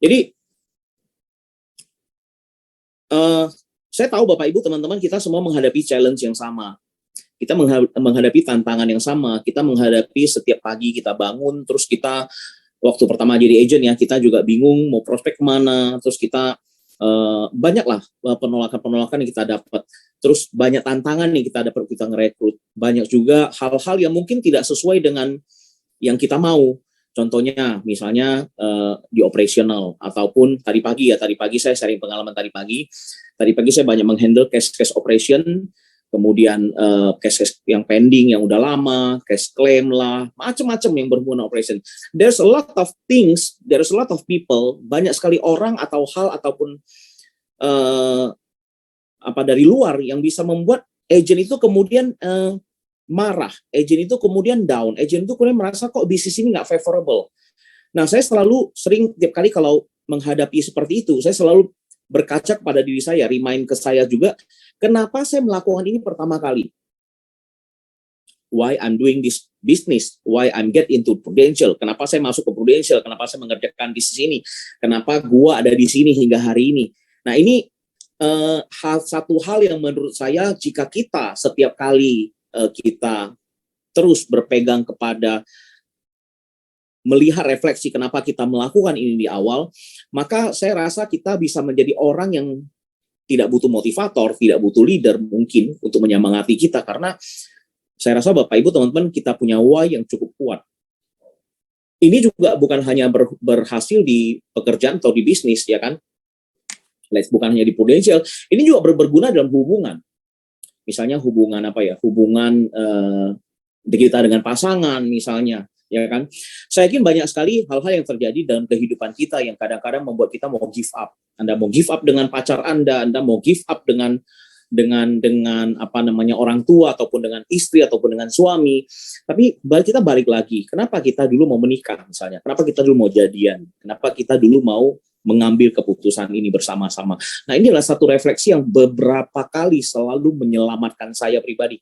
Jadi saya tahu Bapak Ibu teman-teman kita semua menghadapi challenge yang sama. Kita menghadapi tantangan yang sama. Kita menghadapi setiap pagi kita bangun, terus kita waktu pertama jadi agent ya, kita juga bingung mau prospek kemana, terus kita banyaklah penolakan-penolakan yang kita dapat. Terus banyak tantangan yang kita dapat kita ngerekrut. Banyak juga hal-hal yang mungkin tidak sesuai dengan yang kita mau. Contohnya misalnya di operational ataupun tadi pagi saya sharing pengalaman tadi pagi saya banyak menghandle case operation, kemudian case yang pending yang udah lama, case claim lah, macam-macam yang berhubungan operation. There's a lot of things, there's a lot of people, banyak sekali orang atau hal ataupun dari luar yang bisa membuat agent itu kemudian marah, agent itu kemudian down, agent itu kemudian merasa kok bisnis ini nggak favorable. Nah, saya selalu sering tiap kali kalau menghadapi seperti itu, saya selalu berkaca kepada diri saya, remind ke saya juga, kenapa saya melakukan ini pertama kali? Why I'm doing this business? Why I'm get into Prudential? Kenapa saya masuk ke Prudential? Kenapa saya mengerjakan bisnis ini? Kenapa gua ada di sini hingga hari ini? Nah, ini satu hal yang menurut saya jika kita setiap kali kita terus berpegang kepada melihat refleksi kenapa kita melakukan ini di awal, maka saya rasa kita bisa menjadi orang yang tidak butuh motivator, tidak butuh leader mungkin untuk menyemangati kita, karena saya rasa Bapak Ibu teman-teman kita punya why yang cukup kuat. Ini juga bukan hanya berhasil di pekerjaan atau di bisnis ya kan, bukan hanya di Prudential, ini juga berguna dalam hubungan. Misalnya hubungan hubungan kita dengan pasangan misalnya, ya kan. Saya yakin banyak sekali hal-hal yang terjadi dalam kehidupan kita yang kadang-kadang membuat kita mau give up. Anda mau give up dengan pacar Anda mau give up dengan orang tua ataupun dengan istri ataupun dengan suami. Tapi kita balik lagi, kenapa kita dulu mau menikah misalnya? Kenapa kita dulu mau jadian? Kenapa kita dulu mau mengambil keputusan ini bersama-sama? Nah, ini adalah satu refleksi yang beberapa kali selalu menyelamatkan saya pribadi.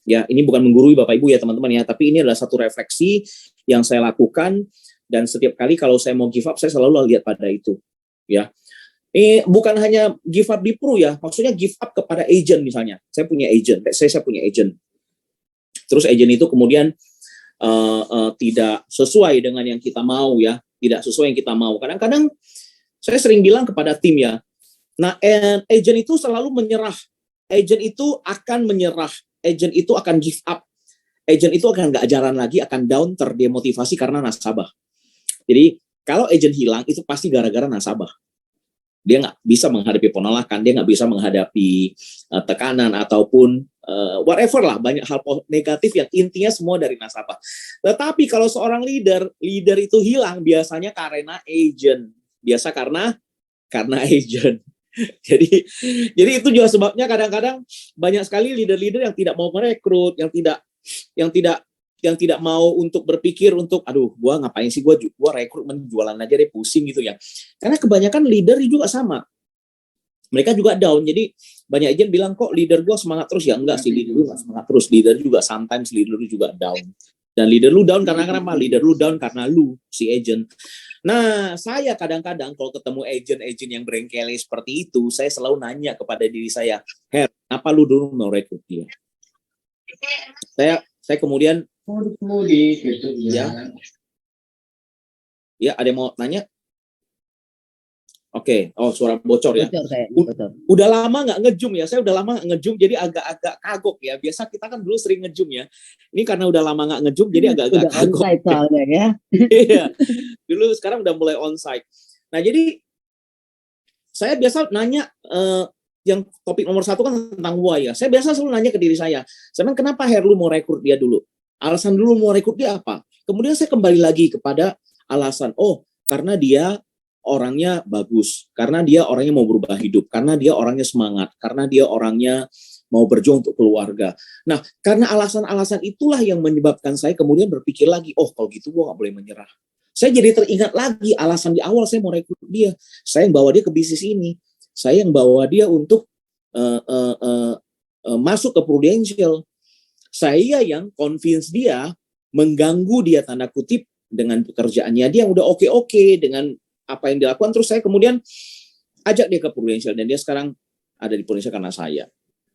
Ya, ini bukan menggurui Bapak Ibu ya teman-teman ya, tapi ini adalah satu refleksi yang saya lakukan, dan setiap kali kalau saya mau give up, saya selalu lihat pada itu. Ya, ini bukan hanya give up di Pru ya, maksudnya give up kepada agent misalnya. Saya punya agent, saya punya agent. Terus agent itu kemudian tidak sesuai dengan yang kita mau ya, tidak sesuai yang kita mau. Kadang-kadang saya sering bilang kepada tim ya, nah agent itu selalu menyerah, agent itu akan menyerah, agent itu akan give up, agent itu akan nggak jalan lagi, akan down, terdemotivasi karena nasabah. Jadi kalau agent hilang itu pasti gara-gara nasabah. Dia nggak bisa menghadapi penolakan, dia nggak bisa menghadapi tekanan ataupun whatever lah, banyak hal negatif yang intinya semua dari nasabah. Tetapi kalau seorang leader itu hilang biasanya karena agent. Biasa karena agent. Jadi itu juga sebabnya kadang-kadang banyak sekali leader-leader yang tidak mau merekrut, yang tidak mau untuk berpikir untuk gua ngapain sih gua rekrut jualan aja deh, pusing gitu ya. Karena kebanyakan leader juga sama. Mereka juga down. Jadi banyak agent bilang kok leader gua semangat terus, ya enggak sih, leader lu enggak semangat terus, leader juga sometimes leader lu juga down. Dan leader lu down karena kenapa? Leader lu down karena lu si agent. Nah, saya kadang-kadang kalau ketemu agent-agent yang berengkele seperti itu, saya selalu nanya kepada diri saya, Her, apa lu dulu mau rekrut dia? Saya kemudian ya ada yang mau nanya? Oke, suara bocor ya. Udah lama nggak ngejum ya, saya udah lama nggak ngejum, jadi agak-agak kagok ya. Biasa kita kan dulu sering ngejum ya. Ini karena udah lama nggak ngejum, jadi agak-agak kagok. Ya. Iya, dulu sekarang udah mulai onsite. Nah, jadi saya biasa nanya, yang topik nomor 1 kan tentang why ya. Saya biasa selalu nanya ke diri saya, kenapa Her lu mau rekrut dia dulu? Alasan dulu mau rekrut dia apa? Kemudian saya kembali lagi kepada alasan, karena dia orangnya bagus, karena dia orangnya mau berubah hidup, karena dia orangnya semangat, karena dia orangnya mau berjuang untuk keluarga. Nah, karena alasan-alasan itulah yang menyebabkan saya kemudian berpikir lagi, kalau gitu gue nggak boleh menyerah. Saya jadi teringat lagi alasan di awal saya mau rekrut dia. Saya yang bawa dia ke bisnis ini. Saya yang bawa dia untuk masuk ke Prudential. Saya yang convince dia, mengganggu dia tanda kutip dengan pekerjaannya dia yang udah oke-oke, dengan apa yang dilakukan, terus saya kemudian ajak dia ke Prudential, dan dia sekarang ada di Prudential karena saya.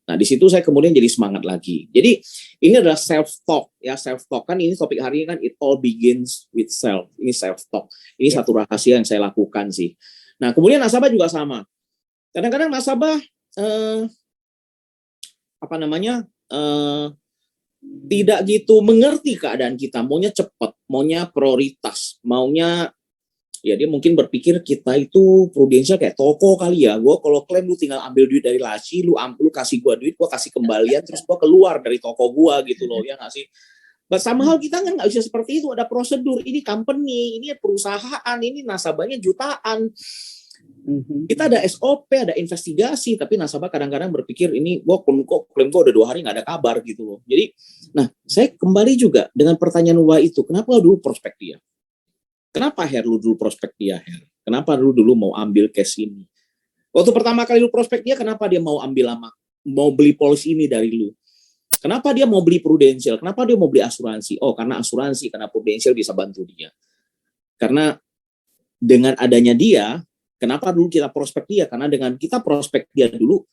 Nah, di situ saya kemudian jadi semangat lagi. Jadi ini adalah self talk ya, self talk kan ini topik hari ini kan, it all begins with self. Ini self talk. Ini satu rahasia yang saya lakukan sih. Nah, kemudian nasabah juga sama. Kadang-kadang nasabah tidak gitu mengerti keadaan kita, maunya cepat, maunya prioritas, maunya ya dia mungkin berpikir kita itu Prudential kayak toko kali ya. Gue kalau klaim lu tinggal ambil duit dari laci, lu kasih gue duit, gue kasih kembalian, terus gue keluar dari toko gue gitu loh, ya nggak sih? But somehow kita kan nggak bisa seperti itu, ada prosedur. Ini company, ini perusahaan, ini nasabahnya jutaan. Kita ada SOP, ada investigasi, tapi nasabah kadang-kadang berpikir ini gue klaim gue udah 2 hari nggak ada kabar gitu loh. Jadi, nah saya kembali juga dengan pertanyaan why itu, kenapa dulu prospek dia? Kenapa lu dulu prospek dia, Kenapa lu dulu mau ambil cash ini? Waktu pertama kali lu prospek dia, kenapa dia mau mau beli polis ini dari lu? Kenapa dia mau beli Prudential? Kenapa dia mau beli asuransi? Oh, karena asuransi, karena Prudential bisa bantu dia. Karena dengan adanya dia, kenapa dulu kita prospek dia? Karena dengan kita prospek dia dulu,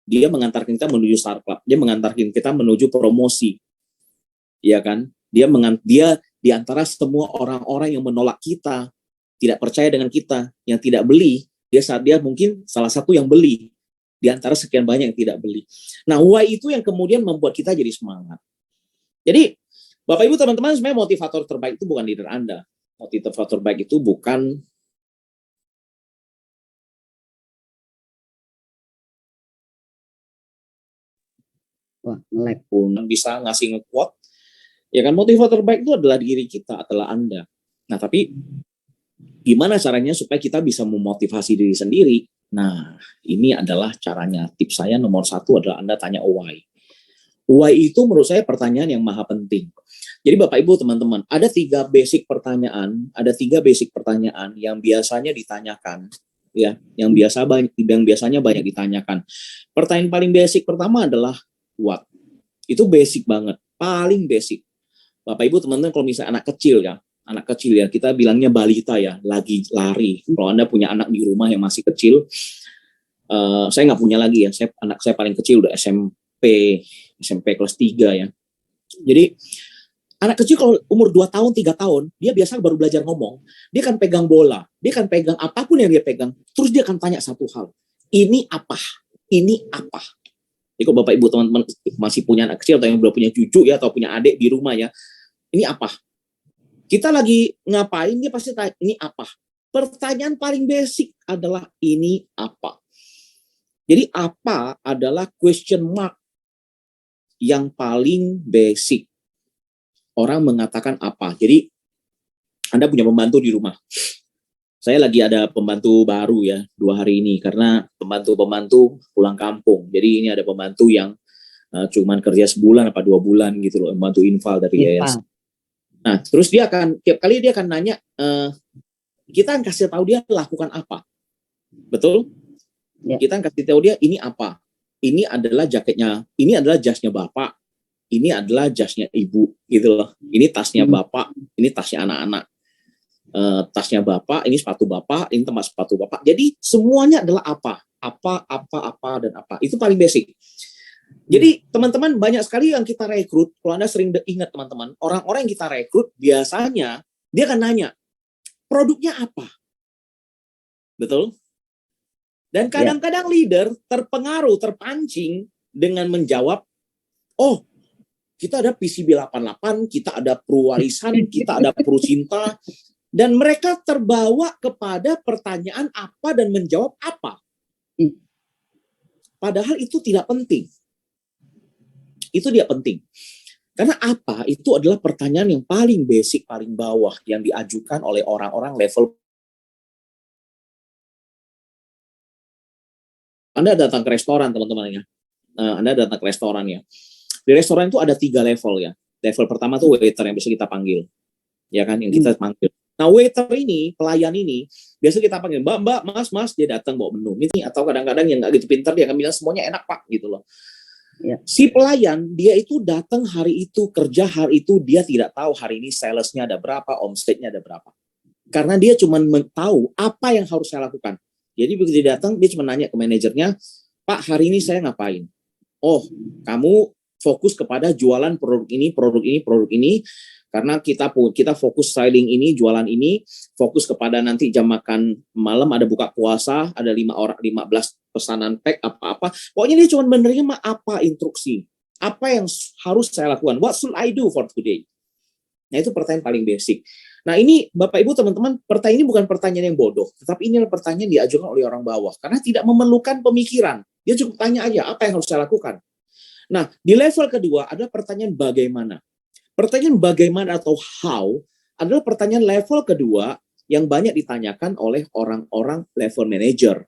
dia mengantarkan kita menuju Star Club, dia mengantarkan kita menuju promosi, ya kan? Dia di antara semua orang-orang yang menolak kita, tidak percaya dengan kita, yang tidak beli, dia mungkin salah satu yang beli di antara sekian banyak yang tidak beli. Nah, why itu yang kemudian membuat kita jadi semangat. Jadi, Bapak Ibu teman-teman, sebenarnya motivator terbaik itu bukan leader Anda. Motivator terbaik itu bukan pun bisa ngasih nge-quote. Ya kan, motivator terbaik itu adalah diri kita, adalah Anda. Nah, tapi gimana caranya supaya kita bisa memotivasi diri sendiri? Nah, ini adalah caranya. Tips saya nomor 1 adalah Anda tanya why. Why itu menurut saya pertanyaan yang maha penting. Jadi Bapak Ibu teman-teman, ada 3 basic pertanyaan yang biasanya ditanyakan, ya, yang biasanya banyak ditanyakan. Pertanyaan paling basic pertama adalah what. Itu basic banget, paling basic. Bapak Ibu teman-teman, kalau misalnya anak kecil ya, kita bilangnya balita ya, lagi lari. Kalau Anda punya anak di rumah yang masih kecil, saya nggak punya lagi ya, anak saya paling kecil udah SMP kelas 3 ya. Jadi anak kecil kalau umur 2 tahun, 3 tahun, dia biasa baru belajar ngomong. Dia akan pegang bola, dia akan pegang apapun yang dia pegang, terus dia akan tanya satu hal, ini apa? Ini apa? Jadi kalau Bapak Ibu teman-teman masih punya anak kecil atau yang belum punya cucu ya, atau punya adik di rumah ya, ini apa? Kita lagi ngapain, dia pasti tanya, ini apa? Pertanyaan paling basic adalah ini apa? Jadi apa adalah question mark yang paling basic. Orang mengatakan apa. Jadi Anda punya pembantu di rumah. Saya lagi ada pembantu baru ya 2 hari ini, karena pembantu pulang kampung. Jadi ini ada pembantu yang cuman kerja sebulan apa 2 bulan gitu loh, pembantu infal dari yayasan. Nah, terus tiap kali dia akan nanya, kita akan kasih tahu dia lakukan apa. Betul? Ya. Kita akan kasih tahu dia ini apa. Ini adalah jaketnya, ini adalah jasnya Bapak, ini adalah jasnya Ibu gitu loh. Ini tasnya Bapak, ini tasnya anak-anak. Tasnya Bapak, ini sepatu Bapak, ini tempat sepatu Bapak. Jadi semuanya adalah apa, dan apa. Itu paling basic. Jadi teman-teman, banyak sekali yang kita rekrut, kalau Anda sering ingat teman-teman, orang-orang yang kita rekrut biasanya dia akan nanya, produknya apa? Betul? Dan kadang-kadang leader terpancing dengan menjawab, oh, kita ada PCB 88, kita ada Purwarisan, kita ada Purcinta, dan mereka terbawa kepada pertanyaan apa dan menjawab apa. Padahal itu tidak penting. Itu tidak penting. Karena apa? Itu adalah pertanyaan yang paling basic, paling bawah yang diajukan oleh orang-orang level. Anda datang ke restoran, teman-teman ya. Anda datang ke restoran ya. Di restoran itu ada 3 level ya. Level pertama tuh waiter yang bisa kita panggil. Ya kan, yang kita panggil. Nah, waiter ini, pelayan ini, biasa kita panggil, Mbak, Mas, dia datang bawa menu. Ini atau kadang-kadang yang nggak gitu pintar, dia akan bilang semuanya enak, Pak, gitu loh. Ya. Si pelayan, dia itu datang hari itu, kerja hari itu, dia tidak tahu hari ini salesnya ada berapa, omsetnya ada berapa. Karena dia cuma tahu apa yang harus saya lakukan. Jadi begitu dia datang, dia cuma nanya ke manajernya, Pak, hari ini saya ngapain? Oh, kamu fokus kepada jualan produk ini, produk ini, produk ini, karena kita fokus selling ini, jualan ini, fokus kepada nanti jam makan malam ada buka puasa, ada 15 pesanan pack apa-apa. Pokoknya dia cuma menerima apa instruksi, apa yang harus saya lakukan. What should I do for today? Nah, itu pertanyaan paling basic. Nah, ini Bapak Ibu teman-teman, pertanyaan ini bukan pertanyaan yang bodoh, tetapi ini adalah pertanyaan yang diajukan oleh orang bawah karena tidak memerlukan pemikiran. Dia cukup tanya aja apa yang harus saya lakukan. Nah, di level kedua ada pertanyaan bagaimana. Pertanyaan bagaimana atau how adalah pertanyaan level kedua yang banyak ditanyakan oleh orang-orang level manager.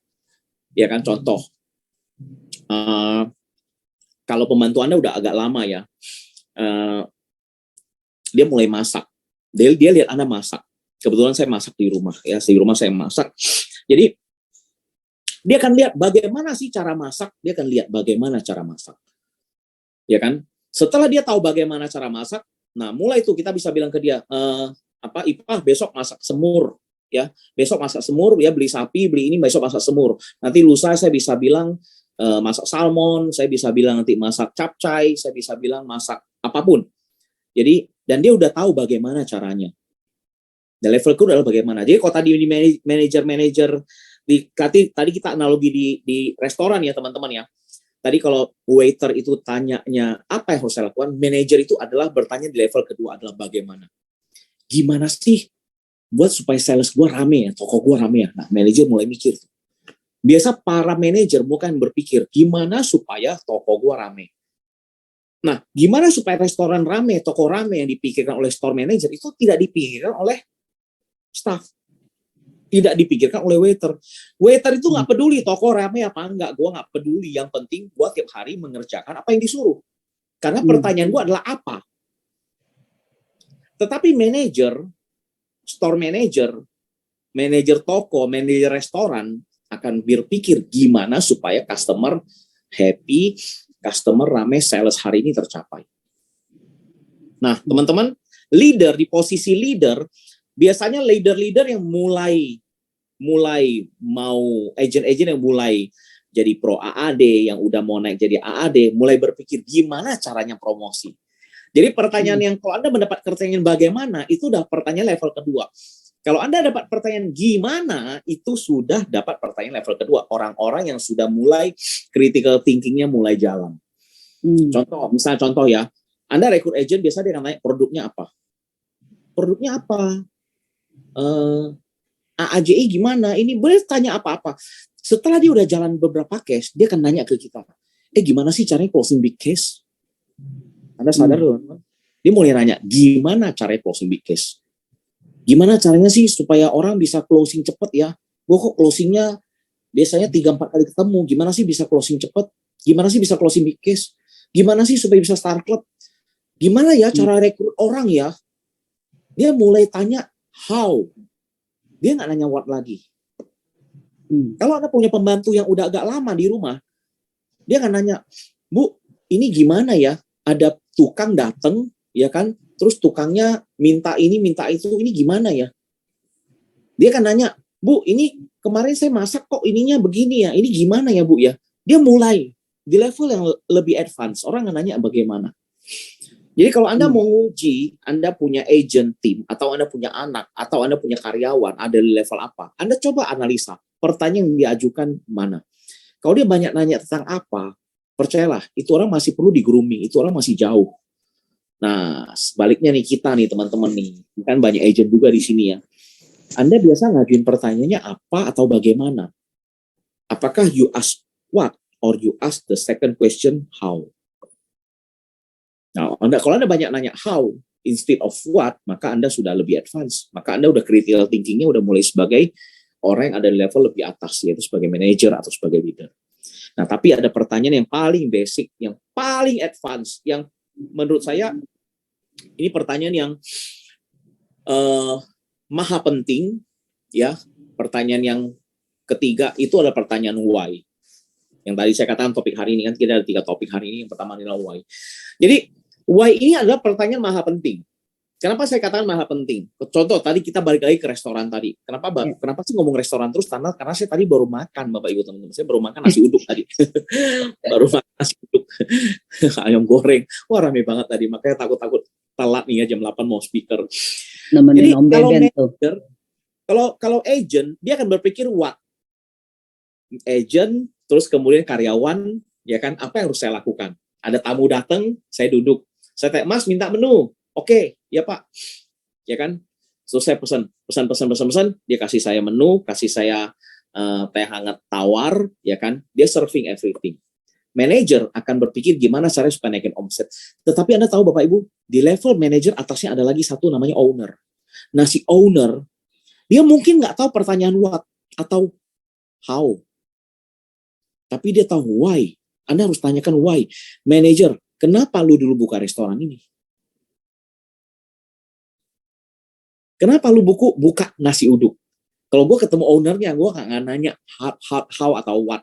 Ya kan, contoh, kalau pembantu Anda udah agak lama ya, dia mulai masak. Dia lihat Anda masak. Kebetulan saya masak di rumah ya, di rumah saya masak. Jadi dia akan lihat bagaimana sih cara masak, dia akan lihat bagaimana cara masak. Ya kan? Setelah dia tahu bagaimana cara masak, nah mulai itu kita bisa bilang ke dia, Ipah besok masak semur ya. Besok masak semur ya, beli sapi, beli ini, besok masak semur. Nanti lusa saya bisa bilang masak salmon, saya bisa bilang nanti masak capcay, saya bisa bilang masak apapun. Jadi dan dia udah tahu bagaimana caranya. Dan level kedua adalah bagaimana. Jadi kalau tadi di manajer tadi kita analogi di restoran ya teman-teman ya. Tadi kalau waiter itu tanyanya apa yang harus saya lakukan, manajer itu adalah bertanya di level kedua adalah bagaimana. Gimana sih buat supaya sales gue rame ya, toko gue rame ya. Nah, manajer mulai mikir. Biasa para manajer bukan berpikir gimana supaya toko gue rame. Nah, gimana supaya restoran rame, toko rame yang dipikirkan oleh store manager itu tidak dipikirkan oleh staff, tidak dipikirkan oleh waiter. Waiter itu nggak peduli toko rame apa enggak, gue nggak peduli. Yang penting gue tiap hari mengerjakan apa yang disuruh. Karena pertanyaan gue adalah apa. Tetapi manajer, store manager, manajer toko, manajer restoran akan berpikir gimana supaya customer happy, customer rame, sales hari ini tercapai. Nah, teman-teman, leader di posisi leader, biasanya leader-leader yang mulai mau agent-agent yang mulai jadi pro AAD, yang udah mau naik jadi AAD, mulai berpikir gimana caranya promosi. Jadi pertanyaan yang kalau Anda mendapat pertanyaan bagaimana, itu udah pertanyaan level kedua. Kalau Anda dapat pertanyaan gimana, itu sudah dapat pertanyaan level kedua. Orang-orang yang sudah mulai critical thinking-nya mulai jalan. Contoh ya, Anda rekrut agent, biasa dia nanya produknya apa? Produknya apa? AAJI gimana? Ini boleh tanya apa-apa. Setelah dia udah jalan beberapa case, dia akan nanya ke kita, gimana sih caranya closing big case? Anda sadar loh, dia mulai nanya, gimana caranya closing big case? Gimana caranya sih supaya orang bisa closing cepet ya? Gue kok closingnya biasanya 3-4 kali ketemu. Gimana sih bisa closing cepet? Gimana sih bisa closing big case? Gimana sih supaya bisa start club? Gimana ya cara rekrut orang ya? Dia mulai tanya how. Dia nggak nanya what lagi. Kalau Anda punya pembantu yang udah agak lama di rumah, dia akan nanya, Bu, ini gimana ya? Ada tukang datang, ya kan? Terus tukangnya minta ini, minta itu, ini gimana ya? Dia akan nanya, Bu, ini kemarin saya masak kok ininya begini ya, ini gimana ya Bu ya? Dia mulai di level yang lebih advance, orang akan nanya bagaimana. Jadi kalau Anda mau nguji, Anda punya agent team, atau Anda punya anak, atau Anda punya karyawan, ada di level apa? Anda coba analisa, pertanyaan yang diajukan mana. Kalau dia banyak nanya tentang apa, percayalah, itu orang masih perlu di-grooming, itu orang masih jauh. Nah, sebaliknya nih kita nih teman-teman nih, kan banyak agent juga di sini ya. Anda biasa ngajuin pertanyaannya apa atau bagaimana? Apakah you ask what or you ask the second question how? Nah, kalau Anda banyak nanya how instead of what, maka Anda sudah lebih advance. Maka Anda udah critical thinking-nya udah mulai sebagai orang yang ada di level lebih atas, yaitu sebagai manager atau sebagai leader. Nah, tapi ada pertanyaan yang paling basic, yang paling advance, yang menurut saya ini pertanyaan yang maha penting, ya. Pertanyaan yang ketiga itu adalah pertanyaan why. Yang tadi saya katakan topik hari ini kan kita ada 3 topik hari ini. Yang pertama adalah why. Jadi why ini adalah pertanyaan maha penting. Kenapa saya katakan maha penting? Contoh tadi kita balik lagi ke restoran tadi. Kenapa sih ngomong restoran terus? Karena saya tadi baru makan, Bapak Ibu teman-teman. Saya baru makan nasi uduk tadi. Baru makan nasi uduk. Ayam goreng. Wah, rame banget tadi. Makanya takut-takut telat nih ya jam 8 mau speaker. Jadi kalau manager, kalau agent, dia akan berpikir what? Agent, terus kemudian karyawan, ya kan? Apa yang harus saya lakukan? Ada tamu datang, saya duduk. Saya tanya, Mas minta menu. Oke, ya Pak. Ya kan? Terus saya pesan, dia kasih saya menu, kasih saya teh hangat tawar, ya kan? Dia serving everything. Manager akan berpikir gimana caranya supaya naikin omset. Tetapi Anda tahu Bapak Ibu, di level manager atasnya ada lagi satu namanya owner. Nah, si owner, dia mungkin nggak tahu pertanyaan what atau how. Tapi dia tahu why. Anda harus tanyakan why. Manager, kenapa lu dulu buka restoran ini? Kenapa lu buka nasi uduk? Kalau gue ketemu ownernya, gue nggak nanya how atau what,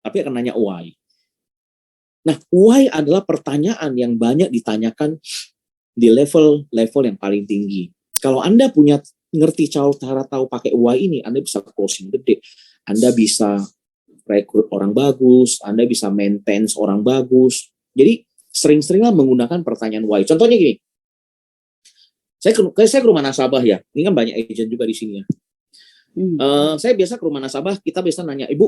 tapi akan nanya why. Nah, why adalah pertanyaan yang banyak ditanyakan di level yang paling tinggi. Kalau Anda ngerti cara tahu pakai why ini, Anda bisa closing gede, Anda bisa rekrut orang bagus, Anda bisa maintain orang bagus. Jadi sering-seringlah menggunakan pertanyaan why. Contohnya gini. Saya ke rumah nasabah ya. Ini kan banyak agent juga di sini ya. Saya biasa ke rumah nasabah, kita biasa nanya, Ibu,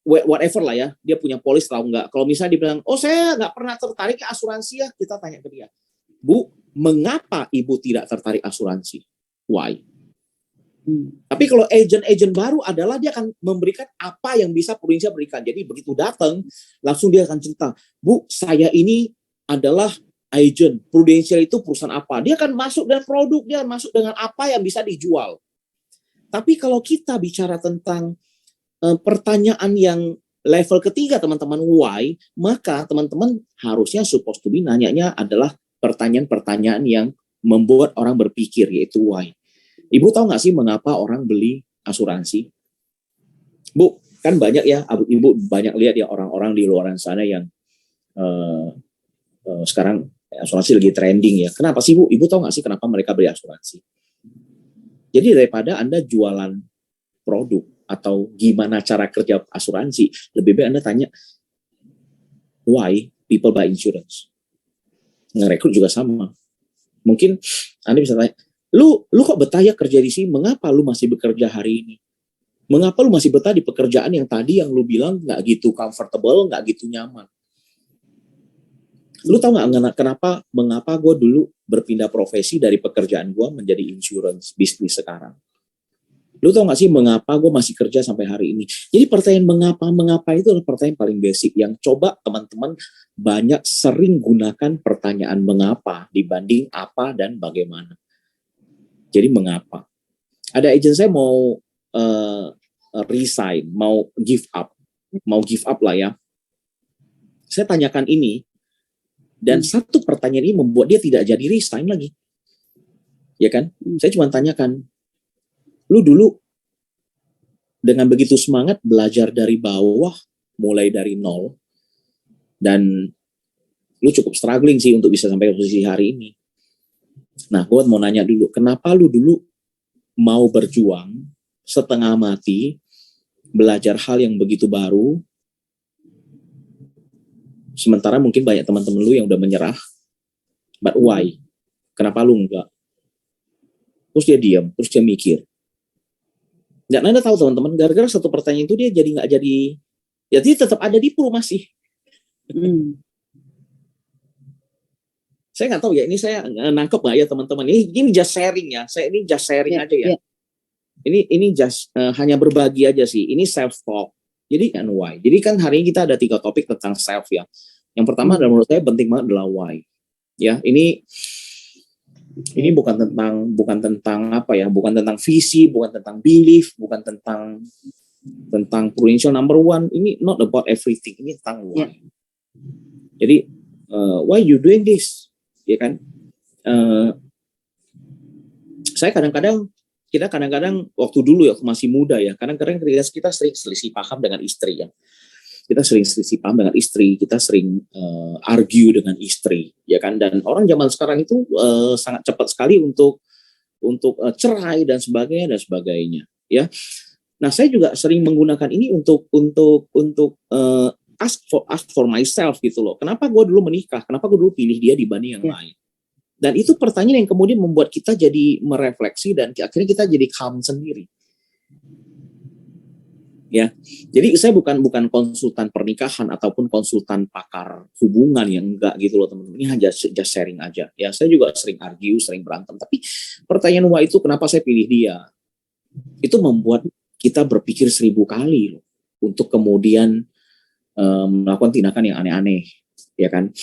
whatever lah ya, dia punya polis tahu nggak? Kalau misalnya dia bilang, oh saya nggak pernah tertarik ke asuransi ya, kita tanya ke dia, Bu, mengapa Ibu tidak tertarik asuransi? Why? Tapi kalau agent baru adalah dia akan memberikan apa yang bisa Prudential berikan. Jadi begitu datang, langsung dia akan cerita, Bu, saya ini adalah agent, Prudential itu perusahaan apa? Dia akan masuk dengan produk, dia masuk dengan apa yang bisa dijual. Tapi kalau kita bicara tentang pertanyaan yang level ketiga, teman-teman, why, maka teman-teman harusnya supposed to be nanyanya adalah pertanyaan-pertanyaan yang membuat orang berpikir, yaitu why. Ibu tahu nggak sih mengapa orang beli asuransi? Bu, kan banyak ya, Ibu banyak lihat ya orang-orang di luar sana yang sekarang asuransi lagi trending ya. Kenapa sih Bu? Ibu tahu nggak sih kenapa mereka beli asuransi? Jadi daripada Anda jualan produk atau gimana cara kerja asuransi, lebih baik Anda tanya, why people buy insurance? Ngerekrut juga sama. Mungkin Anda bisa tanya, lu kok betah ya kerja di sini? Mengapa lu masih bekerja hari ini? Mengapa lu masih betah di pekerjaan yang tadi yang lu bilang nggak gitu comfortable, nggak gitu nyaman? Lu tahu nggak mengapa gue dulu berpindah profesi dari pekerjaan gue menjadi insurance bisnis sekarang? Lu tahu nggak sih mengapa gue masih kerja sampai hari ini? Jadi pertanyaan mengapa itu adalah pertanyaan paling basic yang coba teman-teman banyak sering gunakan pertanyaan mengapa dibanding apa dan bagaimana. Jadi mengapa? Ada agent saya mau resign, mau give up lah ya. Saya tanyakan ini. Dan satu pertanyaan ini membuat dia tidak jadi resign lagi. Ya kan? Saya cuma tanyakan, lu dulu dengan begitu semangat belajar dari bawah, mulai dari nol, dan lu cukup struggling sih untuk bisa sampai posisi hari ini. Nah, gue mau nanya dulu, kenapa lu dulu mau berjuang setengah mati, belajar hal yang begitu baru, sementara mungkin banyak teman-teman lu yang udah menyerah, but why? Kenapa lu enggak? Terus dia diam, terus dia mikir. Dan Anda tahu teman-teman, gara-gara satu pertanyaan itu dia jadi nggak jadi, ya dia tetap ada di Pro masih. Saya nggak tahu ya, ini saya nangkep nggak ya teman-teman? Ini just sharing ya, saya ini just sharing aja ya. Ini just hanya berbagi aja sih. Ini self talk. Jadi and why. Jadi kan hari ini kita ada 3 topik tentang self ya. Yang pertama adalah menurut saya penting banget adalah why. Ya, ini bukan tentang apa ya, bukan tentang visi, bukan tentang belief, bukan tentang Prudential number one. Ini not about everything, ini tentang why. Jadi why you doing this, ya kan? Kita kadang-kadang waktu dulu ya masih muda ya, kadang-kadang kita sering selisih paham dengan istri ya. kita sering selisih paham dengan istri, kita sering argue dengan istri, ya kan? Dan orang zaman sekarang itu sangat cepat sekali untuk cerai dan sebagainya, ya. Nah, saya juga sering menggunakan ini untuk ask for myself gitu loh. Kenapa gue dulu menikah? Kenapa gue dulu pilih dia dibanding yang lain? Dan itu pertanyaan yang kemudian membuat kita jadi merefleksi dan akhirnya kita jadi calm sendiri. Ya, jadi saya bukan konsultan pernikahan ataupun konsultan pakar hubungan yang enggak gitu loh teman-teman. Ini hanya just sharing aja. Ya, saya juga sering argue, sering berantem. Tapi pertanyaan why itu kenapa saya pilih dia? Itu membuat kita berpikir 1000 kali loh untuk kemudian melakukan tindakan yang aneh-aneh, ya kan?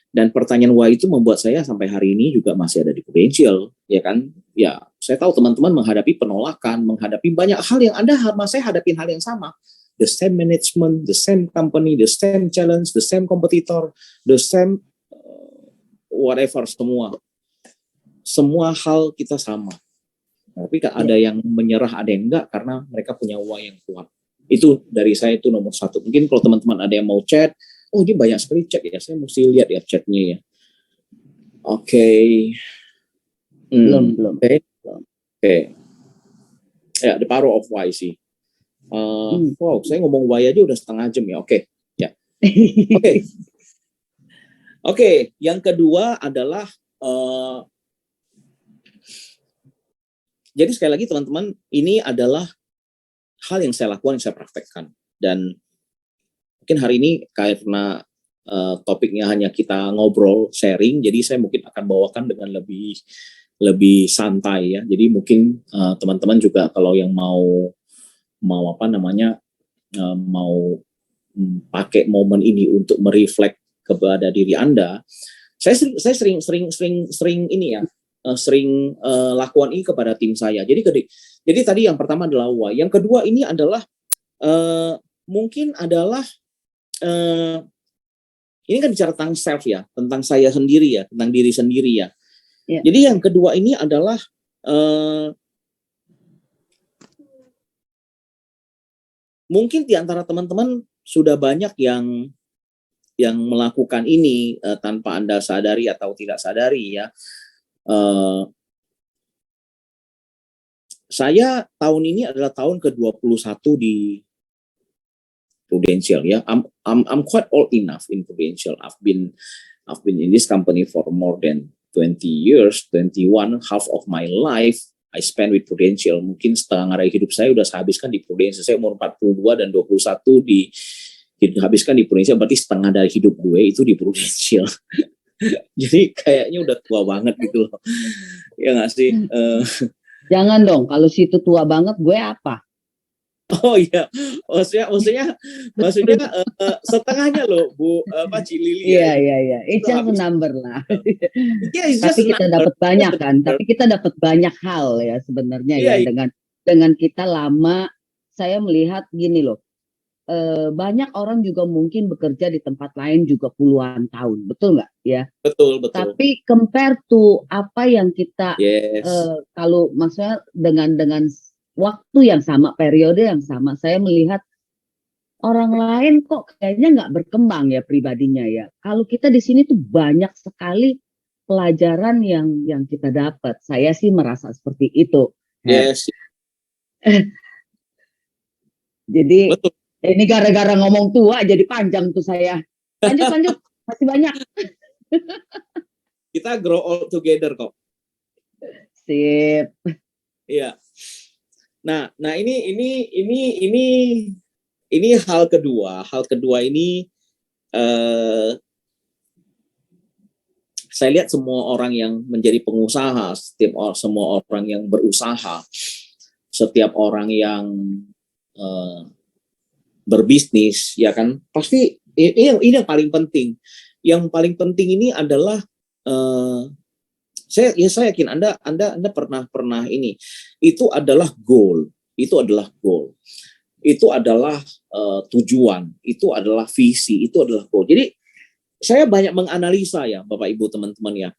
Dan pertanyaan why itu membuat saya sampai hari ini juga masih ada di Prudential, ya kan? Ya, saya tahu teman-teman menghadapi penolakan, menghadapi banyak hal yang Anda saya hadapin hal yang sama. The same management, the same company, the same challenge, the same competitor, the same whatever, semua hal kita sama. Tapi ada yang menyerah, ada yang enggak karena mereka punya why yang kuat. Itu dari saya itu nomor 1. Mungkin kalau teman-teman ada yang mau chat, oh ini banyak sekali chat ya, saya mesti lihat ya chatnya ya. Oke. Belum. Oke. Ya, the power of why sih. Wow, saya ngomong why aja udah setengah jam ya. Oke. Ya. Oke. Oke, yang kedua adalah jadi sekali lagi teman-teman, ini adalah hal yang saya lakukan, yang saya praktekkan. Dan mungkin hari ini karena topiknya hanya kita ngobrol, sharing, jadi saya mungkin akan bawakan dengan lebih santai ya. Jadi mungkin teman-teman juga kalau yang mau pakai momen ini untuk mereflek kepada diri Anda, saya sering ini ya, lakukan ini kepada tim saya. Jadi tadi yang pertama adalah why, yang kedua ini adalah mungkin adalah ini kan bicara tentang self ya, tentang saya sendiri ya, tentang diri sendiri ya. Yeah. Jadi yang kedua ini adalah mungkin di antara teman-teman sudah banyak yang melakukan ini tanpa Anda sadari atau tidak sadari ya. Saya tahun ini adalah tahun ke-21 di Prudential ya. I'm quite old enough in Prudential. I've been in this company for more than 20 years, 21, half of my life I spend with Prudential. Mungkin setengah dari hidup saya udah saya habiskan di Prudential. Saya umur 42 dan 21 dihabiskan di Prudential, berarti setengah dari hidup gue itu di Prudential. Jadi kayaknya udah tua banget gitu loh. Ya nggak sih? Jangan dong, kalau situ tua banget, gue apa? Oh iya, maksudnya setengahnya loh, Bu Ci Lili. Iya. It's just a number lah. Tapi kita dapat banyak kan, tapi kita dapat banyak hal ya sebenarnya ya dengan kita lama. Saya melihat gini loh, banyak orang juga mungkin bekerja di tempat lain juga puluhan tahun, betul nggak ya? Betul. Tapi compare to apa yang kita kalau maksudnya dengan waktu yang sama, periode yang sama, saya melihat orang lain kok kayaknya nggak berkembang ya pribadinya ya. Kalau kita di sini tuh banyak sekali pelajaran yang kita dapat. Saya sih merasa seperti itu. Yes. Jadi betul. Ini gara-gara ngomong tua jadi panjang tuh saya. Lanjut, masih banyak. Kita grow old together kok. Sip. Iya. Nah ini hal kedua. Hal kedua ini saya lihat semua orang yang menjadi pengusaha, semua orang yang berusaha, setiap orang yang berbisnis, ya kan, pasti ini yang paling penting. Yang paling penting ini adalah saya yakin Anda pernah ini. Itu adalah goal. Itu adalah tujuan. Itu adalah visi. Itu adalah goal. Jadi saya banyak menganalisa ya, Bapak Ibu teman-teman ya.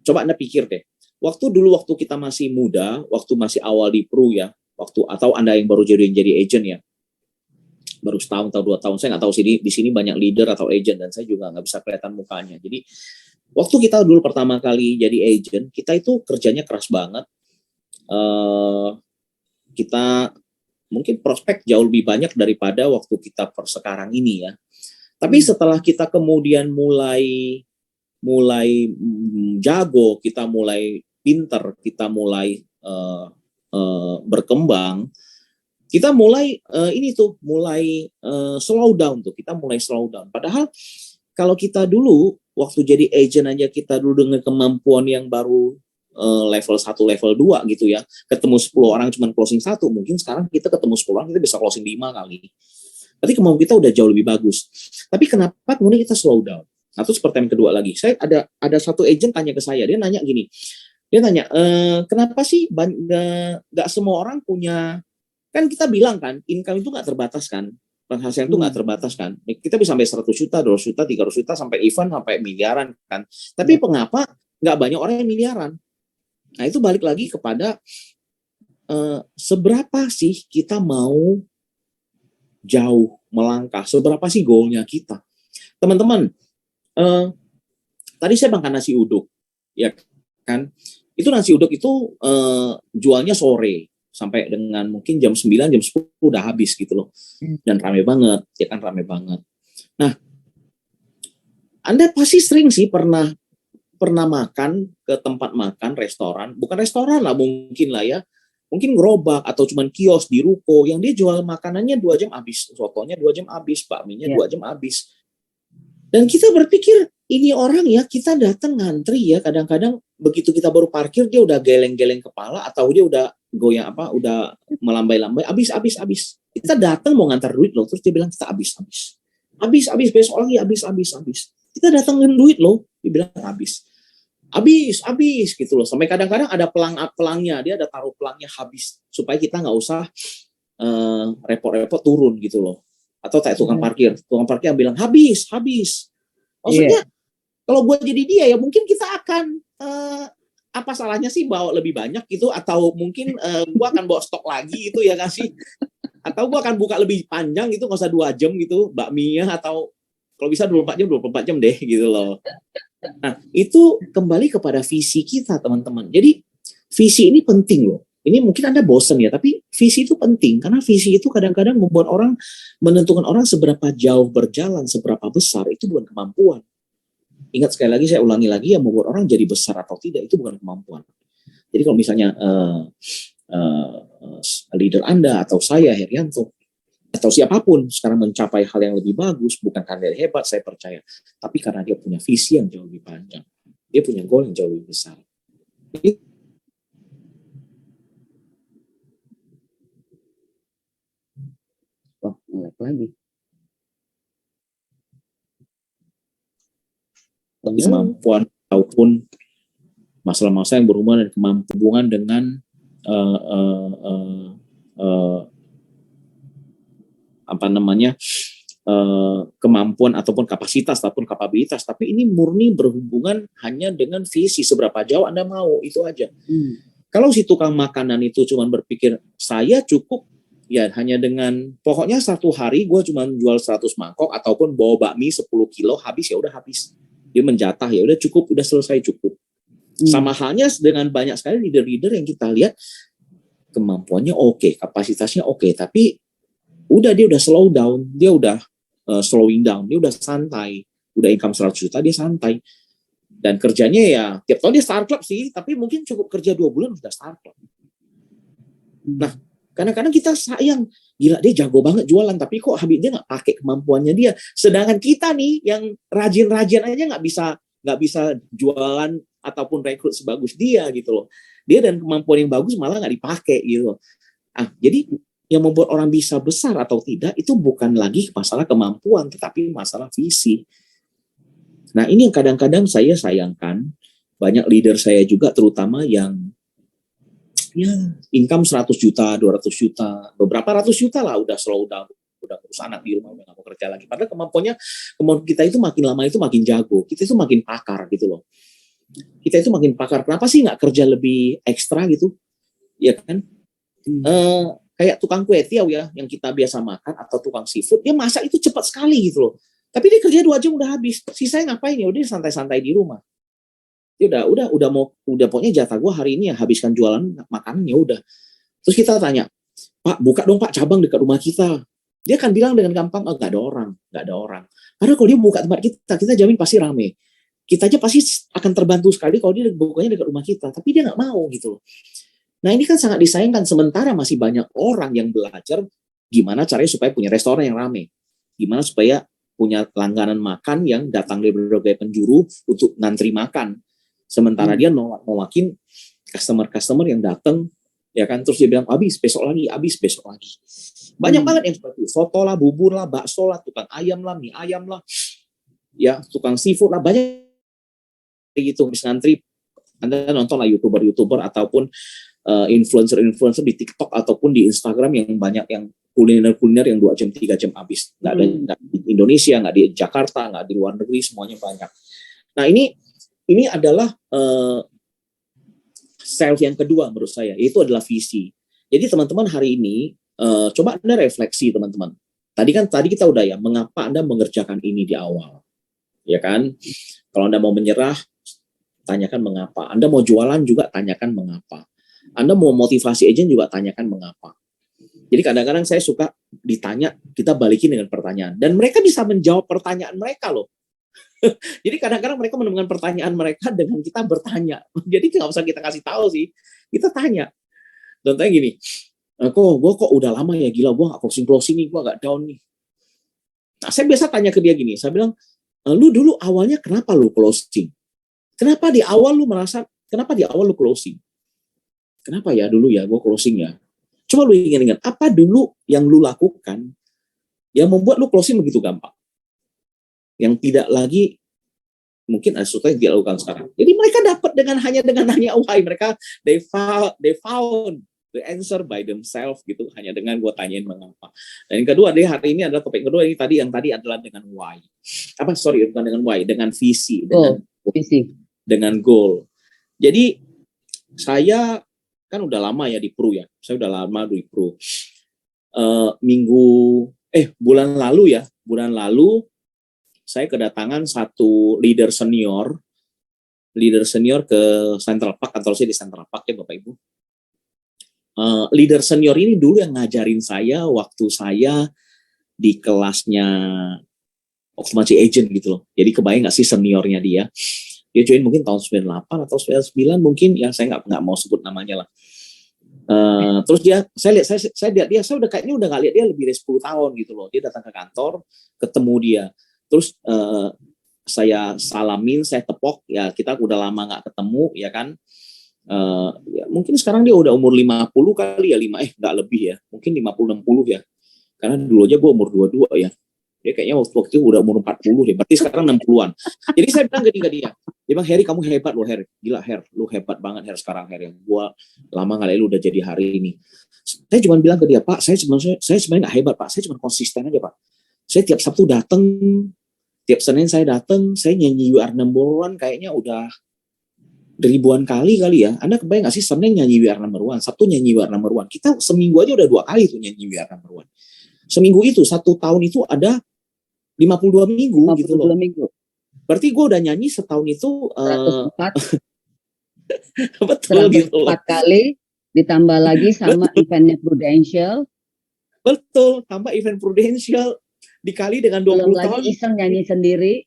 Coba Anda pikir deh. Waktu kita masih muda, waktu masih awal di Pru ya, atau Anda yang baru jadi agent ya. baru setahun atau 2 tahun, saya nggak tahu sih di sini banyak leader atau agent dan saya juga nggak bisa kelihatan mukanya. Jadi waktu kita dulu pertama kali jadi agent, kita itu kerjanya keras banget. Kita mungkin prospek jauh lebih banyak daripada waktu kita sekarang ini ya. Tapi setelah kita kemudian mulai jago, kita mulai pinter, kita mulai berkembang, kita mulai slow down tuh, kita mulai slow down. Padahal kalau kita dulu waktu jadi agent aja, kita dulu dengan kemampuan yang baru level 1, level 2 gitu ya, ketemu 10 orang cuma closing 1, mungkin sekarang kita ketemu 10 orang kita bisa closing 5 kali. Berarti kemampuan kita udah jauh lebih bagus. Tapi kenapa kemudian kita slow down? Nah, terus pertanyaan kedua lagi, saya ada satu agent tanya ke saya, dia nanya gini, kenapa sih nggak semua orang punya, kan kita bilang kan, income itu nggak terbatas kan, penghasilan itu nggak terbatas kan, kita bisa sampai 100 juta, 200 juta, 300 juta, sampai sampai miliaran kan, tapi mengapa nggak banyak orang yang miliaran? Nah, itu balik lagi kepada seberapa sih kita mau jauh melangkah, seberapa sih goalnya kita. Teman-teman, tadi saya makan nasi uduk, ya kan, itu nasi uduk itu jualnya sore, sampai dengan mungkin jam 9, jam 10 udah habis gitu loh. Dan rame banget, ya kan, rame banget. Nah, Anda pasti sering sih pernah makan ke tempat makan, restoran, bukan restoran lah mungkin lah ya, mungkin gerobak atau cuman kios di ruko yang dia jual makanannya 2 jam habis, sotonya 2 jam habis, bakminya 2 jam habis. Dan kita berpikir, ini orang ya, kita datang ngantri ya, kadang-kadang begitu kita baru parkir, dia udah geleng-geleng kepala, atau dia udah goyang udah melambai-lambai, habis. Kita datang mau ngantar duit loh, terus dia bilang kita habis, besok lagi habis. Kita datangin duit loh, dia bilang habis gitu loh. Sampai kadang-kadang ada pelangnya, dia ada taruh pelangnya habis, supaya kita nggak usah repot-repot turun gitu loh. Atau kayak tukang parkir yang bilang habis. Maksudnya kalau gue jadi dia ya mungkin kita akan apa salahnya sih bawa lebih banyak gitu, atau mungkin gue akan bawa stok lagi gitu ya, nggak sih? Atau gue akan buka lebih panjang gitu, nggak usah 2 jam gitu bakminya, atau kalau bisa 24 jam deh gitu loh. Nah, itu kembali kepada visi kita, teman-teman. Jadi visi ini penting loh. Ini mungkin Anda bosan ya, tapi visi itu penting, karena visi itu kadang-kadang membuat orang, menentukan orang seberapa jauh berjalan, seberapa besar, itu bukan kemampuan. Ingat, sekali lagi saya ulangi lagi, yang membuat orang jadi besar atau tidak itu bukan kemampuan. Jadi kalau misalnya leader Anda atau saya, Herianto, atau siapapun sekarang mencapai hal yang lebih bagus, bukan karena dia hebat, saya percaya, tapi karena dia punya visi yang jauh lebih panjang, dia punya goal yang jauh lebih besar. Ngelek lagi. Kemampuan ataupun masalah-masalah yang berhubungan dengan kemampuan ataupun kapasitas ataupun kapabilitas, tapi ini murni berhubungan hanya dengan visi, seberapa jauh Anda mau, itu aja. Kalau si tukang makanan itu cuma berpikir saya cukup ya hanya dengan pokoknya 1 hari gue cuma jual 100 mangkok ataupun bawa bakmi 10 kilo habis, ya udah habis. Dia menjatah, ya udah cukup, udah selesai, cukup. Sama halnya dengan banyak sekali leader-leader yang kita lihat kemampuannya oke, kapasitasnya oke, tapi dia udah slow down, dia udah slowing down, dia udah santai, udah income 100 juta dia santai. Dan kerjanya ya tiap tahun dia start club sih, tapi mungkin cukup kerja 2 bulan udah start club. Nah, kadang-kadang kita sayang, gila dia jago banget jualan, tapi kok habis dia nggak pakai kemampuannya dia. Sedangkan kita nih yang rajin-rajin aja nggak bisa jualan ataupun rekrut sebagus dia gitu loh. Dia dan kemampuan yang bagus malah nggak dipakai gitu. Jadi yang membuat orang bisa besar atau tidak itu bukan lagi masalah kemampuan, tetapi masalah visi. Nah, ini yang kadang-kadang saya sayangkan, banyak leader saya juga terutama yang ya income 100 juta, 200 juta, beberapa ratus juta lah udah slow down, udah urus anak di rumah, udah gak mau kerja lagi. Padahal kemampuan kita itu makin lama itu makin jago, kita itu makin pakar gitu loh. Kita itu makin pakar, kenapa sih nggak kerja lebih ekstra gitu? Ya kan? kayak tukang kue tiaw ya, yang kita biasa makan, atau tukang seafood, dia masak itu cepat sekali gitu loh. Tapi dia kerja 2 jam udah habis. Sisanya ngapain ya? Udah santai-santai di rumah. Ya udah pokoknya jatah gue hari ini ya habiskan jualan makanan ya udah. Terus kita tanya, Pak, buka dong Pak cabang dekat rumah kita. Dia akan bilang dengan gampang, oh, nggak ada orang. Padahal kalau dia buka tempat kita jamin pasti rame. Kita aja pasti akan terbantu sekali kalau dia bukanya dekat rumah kita. Tapi dia nggak mau gitu loh. Nah ini kan sangat disayangkan, sementara masih banyak orang yang belajar gimana caranya supaya punya restoran yang rame. Gimana supaya punya langganan makan yang datang dari berbagai penjuru untuk ngantri makan. Sementara dia nolakin customer yang datang, ya kan, terus dia bilang habis besok lagi. Banyak banget yang seperti itu. Soto lah, bubur lah, bakso lah, tukang ayam lah, mie ayam lah, ya tukang seafood lah, banyak gitu. Bisa ngantri, Anda nonton lah YouTuber ataupun influencer di TikTok ataupun di Instagram yang banyak yang kuliner yang 2 jam 3 jam habis. Nggak ada di Indonesia, nggak di Jakarta, nggak di luar negeri, semuanya banyak. Nah ini adalah self yang kedua menurut saya, yaitu adalah visi. Jadi teman-teman hari ini coba Anda refleksi teman-teman. Tadi kita udah ya, mengapa Anda mengerjakan ini di awal, ya kan? Kalau Anda mau menyerah, tanyakan mengapa. Anda mau jualan juga tanyakan mengapa. Anda mau motivasi agent juga tanyakan mengapa. Jadi kadang-kadang saya suka ditanya, kita balikin dengan pertanyaan. Dan mereka bisa menjawab pertanyaan mereka loh. Jadi kadang-kadang mereka menemukan pertanyaan mereka dengan kita bertanya. Jadi nggak usah kita kasih tahu sih, kita tanya. Contohnya gini, gue kok udah lama ya, gila, gue nggak closing nih, gue nggak down nih. Nah saya biasa tanya ke dia gini, saya bilang, lu dulu awalnya kenapa lu closing? Kenapa di awal lu closing? Kenapa ya dulu ya gue closing ya? Coba lu ingat-ingat, apa dulu yang lu lakukan yang membuat lu closing begitu gampang? Yang tidak lagi mungkin ada sesuatu yang dia lakukan sekarang. Jadi mereka dapat hanya dengan why. Mereka they found the answer by themselves gitu, hanya dengan gue tanyain mengapa. Dan yang kedua, hari ini adalah topik kedua, yang tadi adalah dengan why. Bukan dengan why, dengan visi, dengan goal. Jadi saya kan udah lama ya di Pro ya. Saya udah lama di Pro. Bulan lalu saya kedatangan satu leader senior ke Central Park, kantor saya di Central Park ya Bapak Ibu. Leader senior ini dulu yang ngajarin saya waktu saya di kelasnya masih agent gitu loh. Jadi kebayang nggak sih seniornya dia? Dia join mungkin tahun 98 atau 99 mungkin, ya saya nggak mau sebut namanya lah. Terus saya lihat dia, saya kayaknya udah nggak lihat dia lebih dari 10 tahun gitu loh. Dia datang ke kantor, ketemu dia. Terus saya salamin, saya tepok, ya kita udah lama nggak ketemu, ya kan. Ya, mungkin sekarang dia udah umur 50 kali ya, nggak lebih ya, mungkin 50-60 ya. Karena dulu aja gue umur 22 ya. Dia kayaknya waktu itu udah umur 40 ya, berarti sekarang 60-an. Jadi saya bilang ke dia bilang, Heri kamu hebat loh Her, gila Her, lu hebat banget Her sekarang Her, yang gue lama nggak lihat lu udah jadi hari ini. Saya cuma bilang ke dia, Pak, saya sebenarnya nggak hebat Pak, saya cuma konsisten aja Pak. Saya tiap Sabtu datang, tiap Senin saya datang, saya nyanyi You Are Number One kayaknya udah ribuan kali ya. Anda kebayang nggak sih, Senin nyanyi We Are Number One, Sabtu nyanyi We Are Number One. Kita seminggu aja udah 2 kali tuh nyanyi We Are Number One. Seminggu itu, 1 tahun itu ada 52 minggu gitu loh. Berarti gue udah nyanyi setahun itu 104. Betul gitu loh. 4 kali ditambah lagi sama eventnya Prudential. Betul, tambah event Prudential dikali dengan 20 belum tahun. Lagi iseng nyanyi sendiri.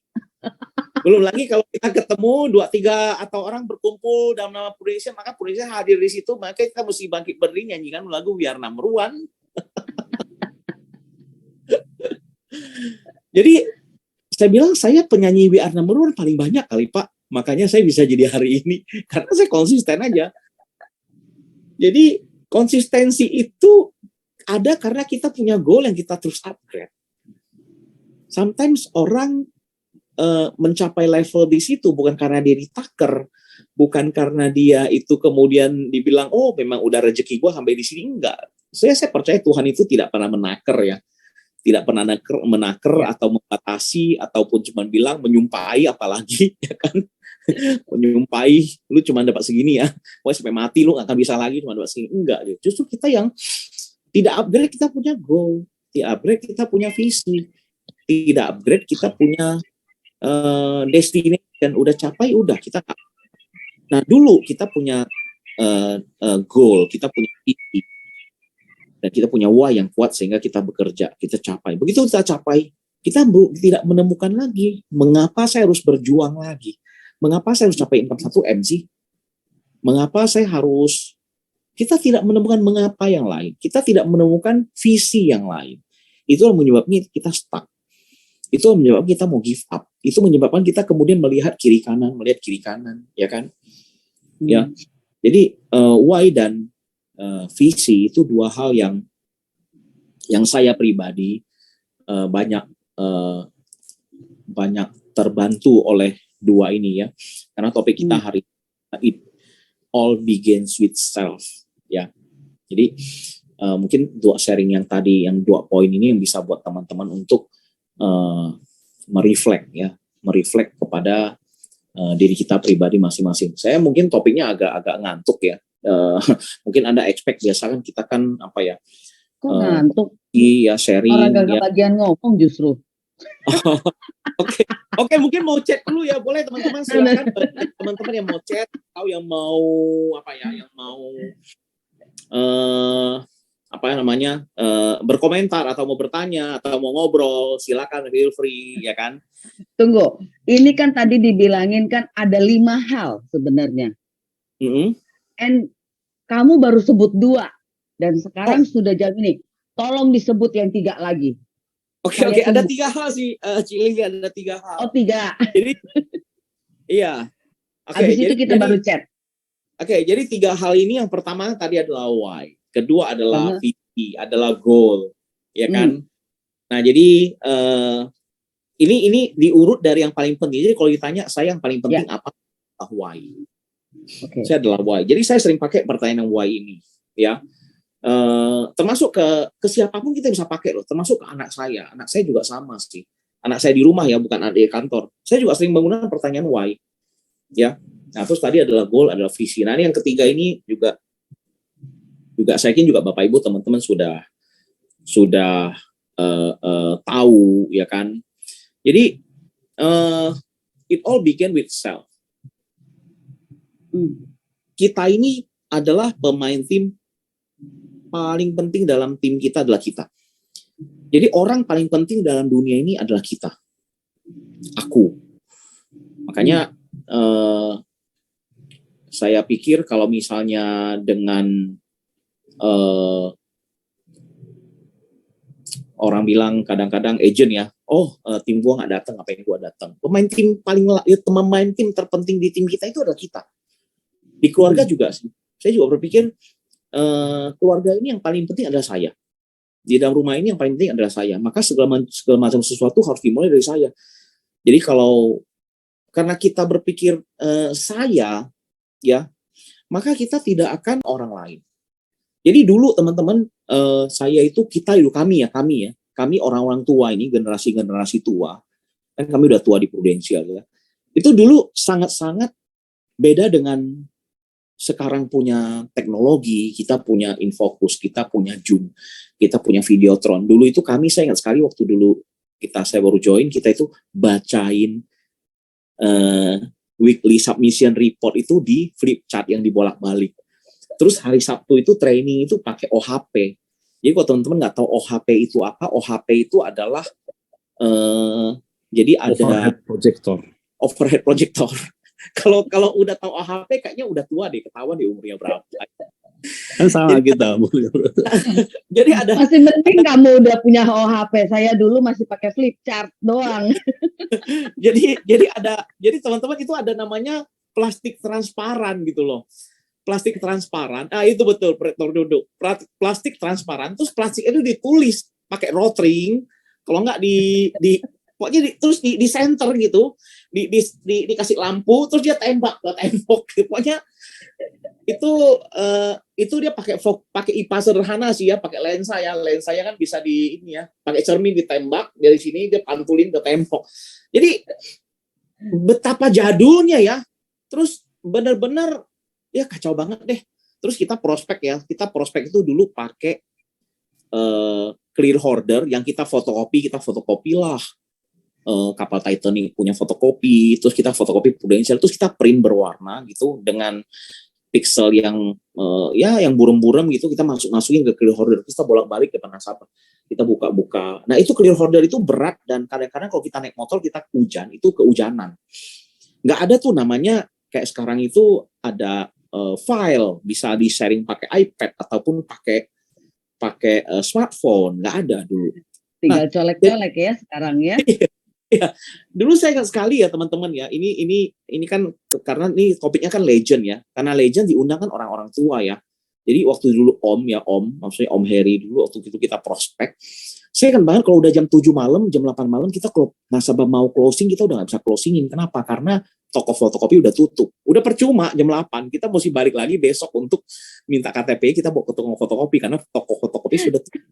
Belum lagi kalau kita ketemu 2-3 atau orang berkumpul dalam nama Prudential, maka Prudential hadir di situ, maka kita mesti bangkit berdiri nyanyikan lagu We Are Number One. Jadi saya bilang, saya penyanyi We Are Number One paling banyak kali Pak, makanya saya bisa jadi hari ini karena saya konsisten aja. Jadi konsistensi itu ada karena kita punya goal yang kita terus upgrade. Sometimes orang mencapai level di situ bukan karena dia ditaker, bukan karena dia itu kemudian dibilang, oh memang udah rezeki gua sampai di sini, enggak. Saya percaya Tuhan itu tidak pernah menaker ya. Tidak pernah menaker atau membatasi ataupun cuma bilang menyumpahi, apalagi ya kan. Menyumpahi lu cuma dapat segini ya. Pokoknya sampai mati lu nggak akan bisa lagi cuma dapat segini. Enggak, justru kita yang Tidak upgrade kita punya goal, tidak upgrade kita punya visi, tidak upgrade kita punya destination, udah capai, udah kita. Nah dulu kita punya goal, kita punya visi, dan kita punya why yang kuat sehingga kita bekerja, kita capai. Begitu kita capai, kita tidak menemukan lagi mengapa saya harus berjuang lagi, mengapa saya harus capai income 1M sih, mengapa saya harus. Kita tidak menemukan mengapa yang lain, kita tidak menemukan visi yang lain. Itu yang menyebabkan kita stuck. Itu yang menyebabkan kita mau give up. Itu menyebabkan kita kemudian melihat kiri kanan, ya kan? Ya. Jadi why dan visi itu dua hal yang saya pribadi banyak terbantu oleh dua ini ya. Karena topik kita hari ini, it all begins with self, ya. Jadi mungkin dua sharing yang tadi, yang dua poin ini yang bisa buat teman-teman untuk mereflect kepada diri kita pribadi masing-masing. Saya mungkin topiknya agak ngantuk ya. Mungkin Anda expect biasa kan kita kan apa ya? Kok ngantuk? Iya, sharing. Orang gak bagian ngomong justru. Oke, mungkin mau chat dulu ya, boleh teman-teman, silakan. Teman-teman yang mau chat atau yang mau berkomentar atau mau bertanya atau mau ngobrol, silakan, feel free, ya kan. Tunggu, ini kan tadi dibilangin kan ada 5 hal sebenarnya. And kamu baru sebut 2 dan sekarang sudah jam ini. Tolong disebut yang 3 lagi. Oke, ada 3 hal sih, Cili, ada 3 hal. Oh, 3. Jadi, iya. Habis itu kita baru chat. Oke, jadi 3 hal ini, yang pertama tadi adalah why, kedua adalah visi, adalah goal, ya kan. Nah, jadi ini diurut dari yang paling penting. Jadi kalau ditanya saya yang paling penting apa? Why. Saya adalah why. Jadi saya sering pakai pertanyaan why ini, ya. Termasuk ke siapapun kita bisa pakai loh, termasuk ke anak saya. Anak saya juga sama sih. Anak saya di rumah ya, bukan adik kantor. Saya juga sering menggunakan pertanyaan why, ya. Nah, terus tadi adalah goal, adalah visi. Nah, ini yang ketiga ini juga saya yakin juga Bapak Ibu teman-teman sudah tahu, ya kan. Jadi it all begin with self. Kita ini adalah pemain tim paling penting dalam tim kita adalah kita. Jadi orang paling penting dalam dunia ini adalah kita. Aku. Makanya saya pikir kalau misalnya dengan orang bilang kadang-kadang agent ya, tim gua nggak datang, ngapain gua datang. Pemain tim terpenting di tim kita itu adalah kita. Di keluarga juga sih. Saya juga berpikir keluarga ini yang paling penting adalah saya. Di dalam rumah ini yang paling penting adalah saya. Maka segala macam sesuatu harus dimulai dari saya. Jadi karena kita berpikir saya, ya, maka kita tidak akan orang lain. Jadi dulu teman-teman, kami orang-orang tua ini, generasi tua, kan kami udah tua di Prudensial ya. Itu dulu sangat-sangat beda dengan sekarang punya teknologi, kita punya Infocus, kita punya Zoom, kita punya Videotron. Dulu itu saya ingat sekali waktu dulu saya baru join, kita itu bacain weekly submission report itu di flip chart yang dibolak-balik. Terus hari Sabtu itu training itu pakai OHP. Jadi kalau teman-teman nggak tahu OHP itu apa, OHP itu adalah jadi ada overhead projector. Kalau udah tahu OHP kayaknya udah tua deh, ketahuan di umurnya berapa. Kan sama kita. Jadi ada masih penting kamu udah punya OHP. Saya dulu masih pakai flip chart doang. jadi teman-teman itu ada namanya plastik transparan gitu loh. Plastik transparan. Itu betul, duduk. Plastik transparan, terus plastik itu ditulis pakai rotring, kalau enggak pokoknya terus di center gitu, dikasih lampu, terus dia tembak ke tembok. Pokoknya itu dia pakai IPA sederhana sih ya, pakai lensa ya. Lensanya kan bisa pakai cermin ditembak dari sini, dia pantulin ke tembok. Jadi betapa jadulnya ya. Terus benar-benar ya kacau banget deh. Terus kita prospek itu dulu pakai clear order yang kita fotokopi lah. Kapal Titanic punya fotokopi, terus kita fotokopi Prudential, terus kita print berwarna gitu dengan pixel yang yang buram-buram gitu, kita masukin ke clear order, kita bolak-balik depan nasabah, kita buka-buka. Nah itu clear order itu berat, dan kadang-kadang kalau kita naik motor kita hujan, itu kehujanan. Nggak ada tuh namanya kayak sekarang itu ada file bisa di sharing pakai iPad ataupun pakai smartphone, nggak ada dulu. Tinggal colek-colek ya sekarang ya. Ya, dulu saya sekali ya teman-teman ya. Ini kan karena ini topiknya kan legend ya. Karena legend diundang kan orang-orang tua ya. Jadi waktu dulu maksudnya Om Heri dulu waktu itu kita prospek. Saya kan bahkan kalau udah jam 7 malam, jam 8 malam kita kalau nasabah mau closing kita udah nggak bisa closingin. Kenapa? Karena toko fotokopi udah tutup. Udah percuma jam 8. Kita mesti balik lagi besok untuk minta KTP, kita bawa ke toko fotokopi karena toko fotokopi sudah tutup.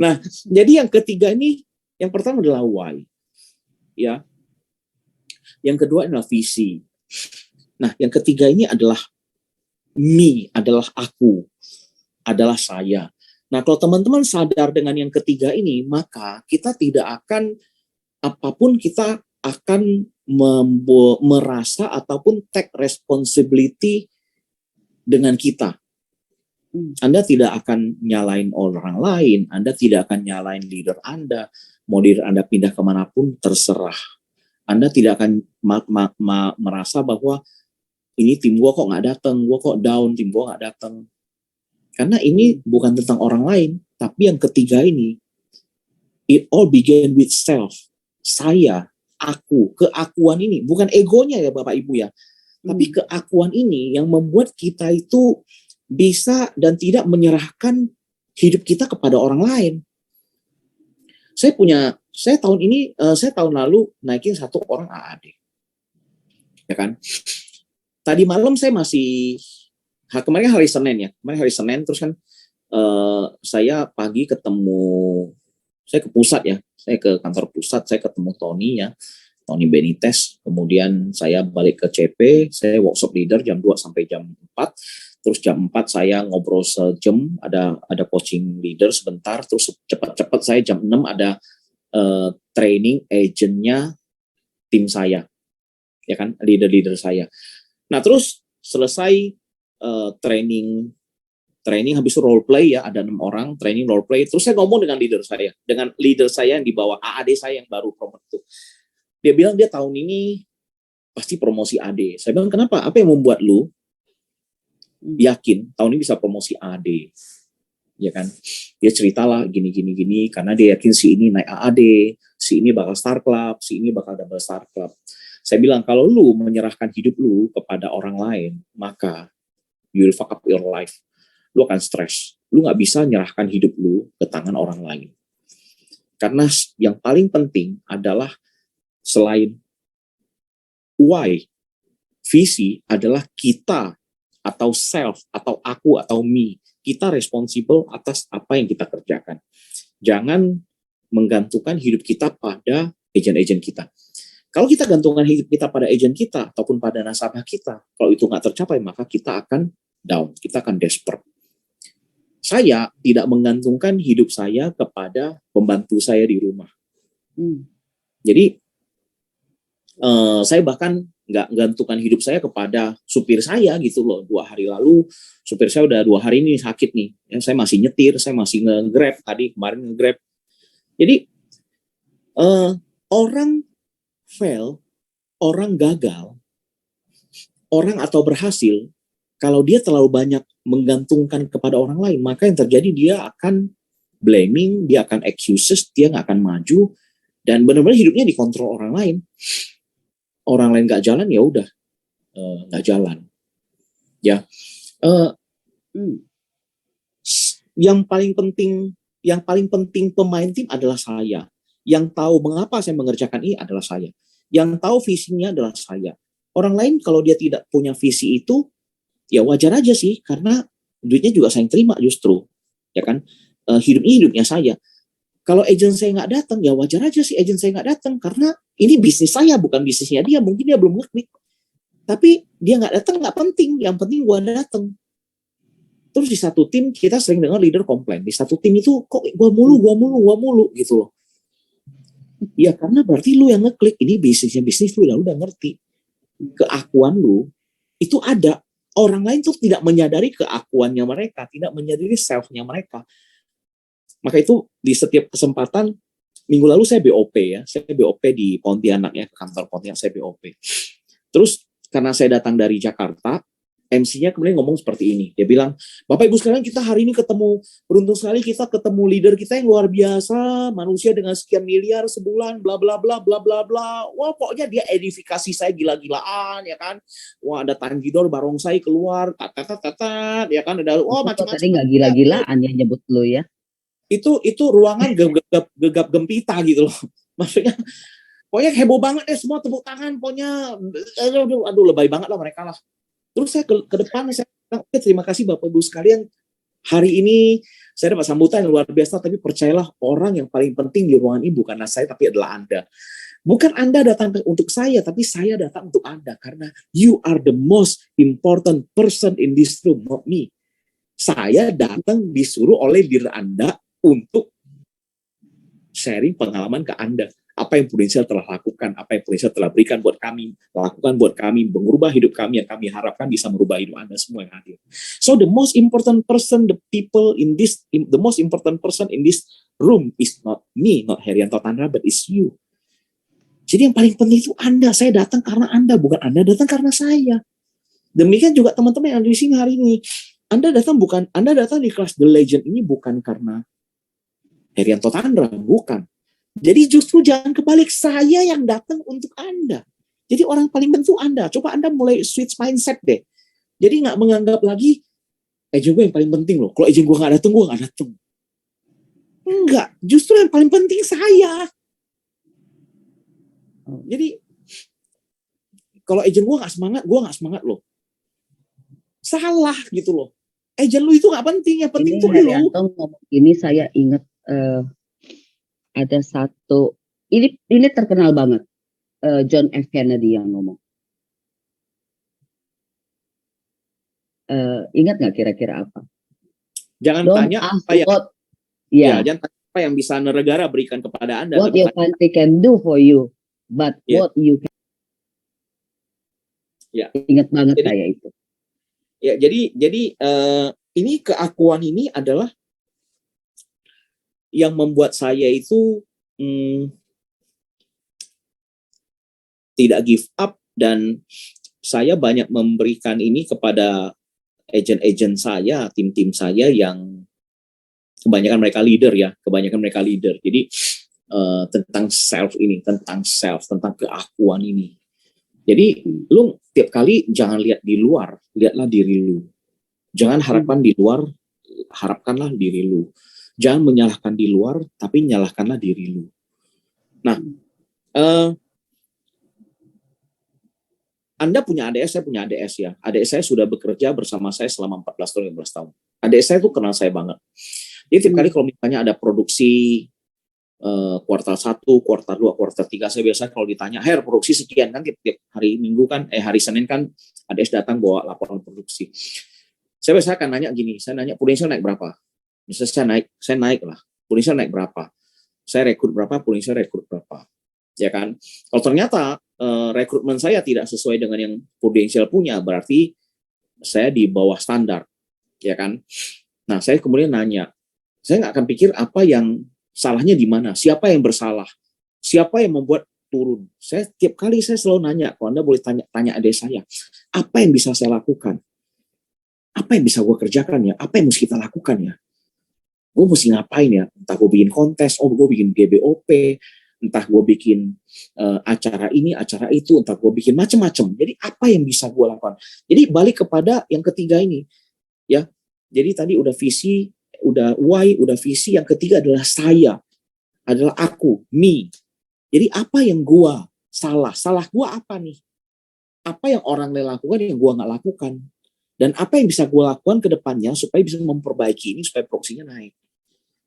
Nah, jadi yang ketiga ini, yang pertama adalah why, ya. Yang kedua adalah visi. Nah, yang ketiga ini adalah me, adalah aku, adalah saya. Nah, kalau teman-teman sadar dengan yang ketiga ini, maka kita tidak akan apapun kita akan merasa ataupun take responsibility dengan kita. Anda tidak akan nyalain orang lain, Anda tidak akan nyalain leader Anda, mau leader Anda pindah kemanapun terserah. Anda tidak akan merasa bahwa ini tim gua kok nggak datang, gua kok down, tim gua nggak datang. Karena ini bukan tentang orang lain, tapi yang ketiga ini, it all began with self. Saya, aku, keakuan ini, bukan egonya ya Bapak Ibu ya, tapi keakuan ini yang membuat kita itu bisa dan tidak menyerahkan hidup kita kepada orang lain. Saya tahun lalu naikin satu orang AAD, ya kan? Tadi malam saya masih, kemarin hari Senin terus kan saya pagi saya ke pusat ya, saya ke kantor pusat, saya ketemu Tony Benitez, kemudian saya balik ke CP, saya workshop leader jam 2 sampai jam 4. Terus jam 4 saya ngobrol sejam, ada coaching leader sebentar, terus cepat-cepat saya jam 6 ada training agentnya tim saya, ya kan, leader saya. Nah terus selesai training habis itu role play ya, ada 6 orang training role play, terus saya ngomong dengan leader saya yang di bawah AAD saya yang baru promote itu. Dia bilang dia tahun ini pasti promosi AD. Saya bilang kenapa? Apa yang membuat lu yakin tahun ini bisa promosi AD, ya kan? Dia ceritalah gini karena dia yakin si ini naik AAD, si ini bakal Star Club, si ini bakal double Star Club. Saya bilang kalau lu menyerahkan hidup lu kepada orang lain, maka you will fuck up your life. Lu akan stres. Lu nggak bisa menyerahkan hidup lu ke tangan orang lain. Karena yang paling penting adalah selain why, visi adalah kita atau self, atau aku, atau me. Kita responsible atas apa yang kita kerjakan. Jangan menggantungkan hidup kita pada agen-agen kita. Kalau kita gantungkan hidup kita pada agen kita, ataupun pada nasabah kita, kalau itu nggak tercapai, maka kita akan down, kita akan desperate. Saya tidak menggantungkan hidup saya kepada pembantu saya di rumah. Jadi, saya bahkan nggak gantungkan hidup saya kepada supir saya gitu loh. 2 hari lalu supir saya udah 2 hari ini sakit nih. Saya masih nyetir, saya masih nge-grab kemarin nge-grab. Jadi orang fail, orang gagal, orang atau berhasil, kalau dia terlalu banyak menggantungkan kepada orang lain, maka yang terjadi dia akan blaming, dia akan excuses, dia nggak akan maju, dan benar-benar hidupnya dikontrol orang lain. Orang lain nggak jalan, ya udah nggak jalan. Ya, yang paling penting pemain tim adalah saya. Yang tahu mengapa saya mengerjakan ini adalah saya. Yang tahu visinya adalah saya. Orang lain kalau dia tidak punya visi itu, ya wajar aja sih, karena duitnya juga saya yang terima justru, ya kan? Hidupnya saya. Kalau agent saya nggak datang, ya wajar aja sih agent saya nggak datang, karena ini bisnis saya, bukan bisnisnya dia. Mungkin dia belum ngeklik, tapi dia nggak datang nggak penting, yang penting gua datang. Terus di satu tim kita sering dengar leader komplain. Di satu tim itu kok gua mulu gitu loh. Ya karena berarti lu yang ngeklik, ini bisnis lu udah ngerti. Keakuan lu itu ada. Orang lain tuh tidak menyadari keakuannya mereka, tidak menyadari self-nya mereka. Maka itu di setiap kesempatan, minggu lalu saya BOP ya, saya BOP di Pontianak ya, kantor Pontianak saya BOP. Terus karena saya datang dari Jakarta, MC-nya kemudian ngomong seperti ini. Dia bilang, Bapak Ibu sekalian, kita hari ini beruntung sekali kita ketemu leader kita yang luar biasa, manusia dengan sekian miliar sebulan, bla bla bla bla bla bla. Wah, pokoknya dia edifikasi saya gila-gilaan ya kan. Wah, ada Tanjidor barongsai keluar, tatat ya kan, ada macam-macam. Tadi nggak gila-gilaan ya nyebut lo ya. Itu ruangan gegap gempita gitu loh. Maksudnya pokoknya heboh banget deh, semua tepuk tangan, pokoknya aduh lebay banget lah mereka lah. Terus saya ke depan, saya bilang, oke, terima kasih Bapak Ibu sekalian. Hari ini saya dapat sambutan yang luar biasa, tapi percayalah orang yang paling penting di ruangan ini bukanlah saya, tapi adalah Anda. Bukan Anda datang untuk saya, tapi saya datang untuk Anda. Karena you are the most important person in this room, not me. Saya datang disuruh oleh diri Anda untuk sharing pengalaman ke Anda. Apa yang Prudential telah lakukan, apa yang Prudential telah berikan buat kami, lakukan buat kami, mengubah hidup kami yang kami harapkan bisa merubah hidup Anda semua yang hadir. So the most important person, the most important person in this room is not me, not Herianto Tandra, but is you. Jadi yang paling penting itu Anda. Saya datang karena Anda, bukan Anda datang karena saya. Demikian juga teman-teman yang ada di sini hari ini. Anda datang di kelas The Legend ini bukan karena Herianto Tandra, bukan. Jadi justru jangan kebalik, saya yang datang untuk Anda. Jadi orang paling penting Anda. Coba Anda mulai switch mindset deh. Jadi nggak menganggap lagi, agent gue yang paling penting loh. Kalau agent gue nggak datang, gue nggak datang. Enggak, justru yang paling penting saya. Jadi kalau agent gue nggak semangat loh. Salah gitu loh. Agent lu itu nggak penting, yang penting tuh lu. Ngomong ini saya ingat ada satu, ini terkenal banget, John F. Kennedy yang ngomong. Ingat nggak kira-kira apa? Jangan tanya apa jangan tanya apa yang bisa negara berikan kepada Anda. What your country can do for you, but what you can. Ingat banget saya itu. Ya, jadi ini keakuan ini adalah yang membuat saya itu tidak give up, dan saya banyak memberikan ini kepada agent-agent saya, tim-tim saya yang kebanyakan mereka leader. Jadi tentang self, tentang keakuan ini. Jadi lu tiap kali jangan lihat di luar, lihatlah diri lu. Jangan harapkan di luar, harapkanlah diri lu. Jangan menyalahkan di luar, tapi nyalahkanlah diri lu. Nah, Anda punya ADS, saya punya ADS ya. ADS saya sudah bekerja bersama saya selama 14 tahun, 15 tahun. ADS saya itu kenal saya banget. Jadi tiap kali kalau misalnya ada produksi kuartal 1, kuartal 2, kuartal 3, saya biasa kalau ditanya, Her, produksi sekian kan, tiap hari Minggu kan, hari Senin kan ADS datang bawa laporan produksi. Saya biasa akan nanya gini, saya nanya Prudential naik berapa? Misalnya saya naik lah, Prudential naik berapa? Saya rekrut berapa, Prudential rekrut berapa? Ya kan? Kalau ternyata rekrutmen saya tidak sesuai dengan yang Prudential punya, berarti saya di bawah standar, ya kan? Nah, saya kemudian nanya, saya nggak akan pikir apa yang salahnya di mana, siapa yang bersalah, siapa yang membuat turun. Saya tiap kali saya selalu nanya, kalau Anda boleh tanya adik saya, apa yang bisa saya lakukan? Apa yang bisa gue kerjakan ya? Apa yang mesti kita lakukan ya? Gue mesti ngapain ya? Entah gue bikin kontes, gue bikin GBOP, entah gue bikin acara ini, acara itu, entah gue bikin macam-macam. Jadi apa yang bisa gue lakukan? Jadi balik kepada yang ketiga ini, ya. Jadi tadi udah visi, udah why, udah visi. Yang ketiga adalah saya, adalah aku, me. Jadi apa yang gue salah? Salah gue apa nih? Apa yang orang lain lakukan yang gue nggak lakukan? Dan apa yang bisa gue lakukan ke depannya supaya bisa memperbaiki ini supaya produksinya naik.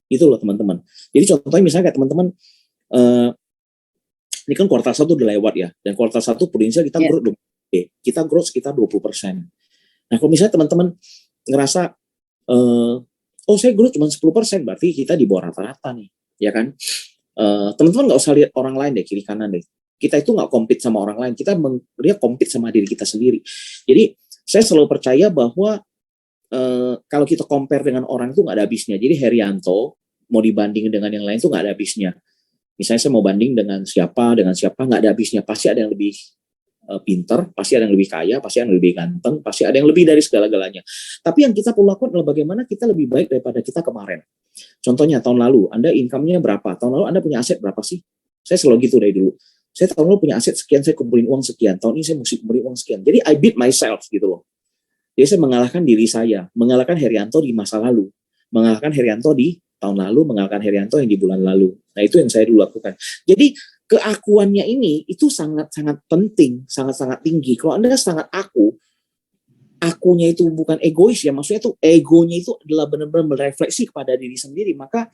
Itu loh teman-teman. Jadi contohnya misalnya kayak teman-teman, ini kan kuartal 1 udah lewat ya, dan kuartal 1 Prudential kita growth sekitar 20%. Nah kalau misalnya teman-teman ngerasa oh saya growth cuma 10%, berarti kita di bawah rata-rata nih, ya kan? Teman-teman nggak usah lihat orang lain deh, kiri kanan deh. Kita itu nggak compete sama orang lain, dia compete sama diri kita sendiri. Jadi saya selalu percaya bahwa kalau kita compare dengan orang itu nggak ada habisnya. Jadi Herianto mau dibanding dengan yang lain itu nggak ada habisnya. Misalnya saya mau banding dengan siapa nggak ada habisnya. Pasti ada yang lebih pinter, pasti ada yang lebih kaya, pasti ada yang lebih ganteng, pasti ada yang lebih dari segala-galanya. Tapi yang kita perlu lakukan adalah bagaimana kita lebih baik daripada kita kemarin. Contohnya tahun lalu Anda income-nya berapa? Tahun lalu Anda punya aset berapa sih? Saya selalu gitu dari dulu. Saya tahun lalu punya aset sekian, saya kumpulin uang sekian. Tahun ini saya mesti kumpulin uang sekian. Jadi I beat myself gitu loh. Jadi saya mengalahkan diri saya, mengalahkan Herianto di masa lalu, mengalahkan Herianto di tahun lalu, mengalahkan Herianto yang di bulan lalu. Nah itu yang saya dulu lakukan. Jadi keakuannya ini itu sangat-sangat penting, sangat-sangat tinggi. Kalau Anda sangat akunya itu bukan egois ya, maksudnya itu egonya itu adalah benar-benar merefleksi kepada diri sendiri, maka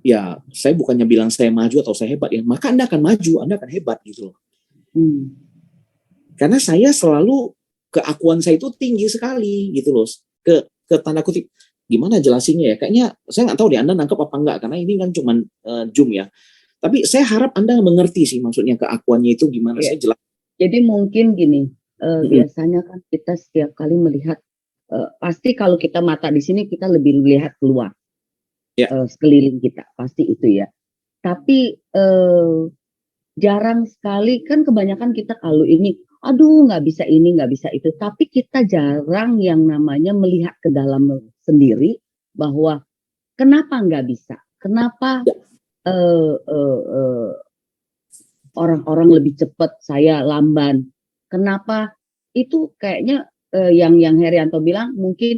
ya saya bukannya bilang saya maju atau saya hebat ya, maka Anda akan maju, Anda akan hebat gitu loh. Karena saya selalu keakuan saya itu tinggi sekali gitu loh. Ke tanda kutip gimana jelasinnya ya? Kayaknya saya nggak tahu deh Anda nangkep apa enggak, karena ini kan cuma Zoom ya. Tapi saya harap Anda mengerti sih maksudnya keakuannya itu gimana. Saya jelas. Jadi mungkin gini, biasanya kan kita setiap kali melihat, pasti kalau kita mata di sini kita lebih melihat keluar, sekeliling kita pasti itu ya. Tapi jarang sekali kan, kebanyakan kita kalau ini aduh nggak bisa ini, nggak bisa itu. Tapi kita jarang yang namanya melihat ke dalam sendiri bahwa kenapa nggak bisa, kenapa orang-orang lebih cepat, saya lamban. Kenapa? Itu kayaknya yang Herianto bilang, mungkin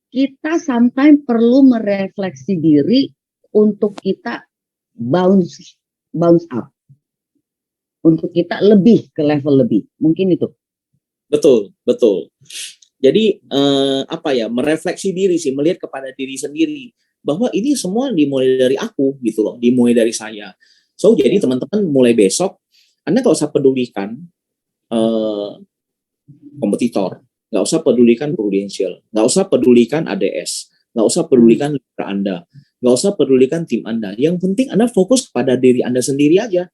kita sometimes perlu merefleksi diri untuk kita bounce up. Untuk kita lebih ke level lebih, mungkin itu. Betul. Jadi merefleksi diri sih, melihat kepada diri sendiri bahwa ini semua dimulai dari aku gitu loh, dimulai dari saya. So jadi teman-teman mulai besok Anda nggak usah pedulikan kompetitor, nggak usah pedulikan Prudential, nggak usah pedulikan ADS, nggak usah pedulikan leader Anda, nggak usah pedulikan tim Anda. Yang penting Anda fokus kepada diri Anda sendiri aja.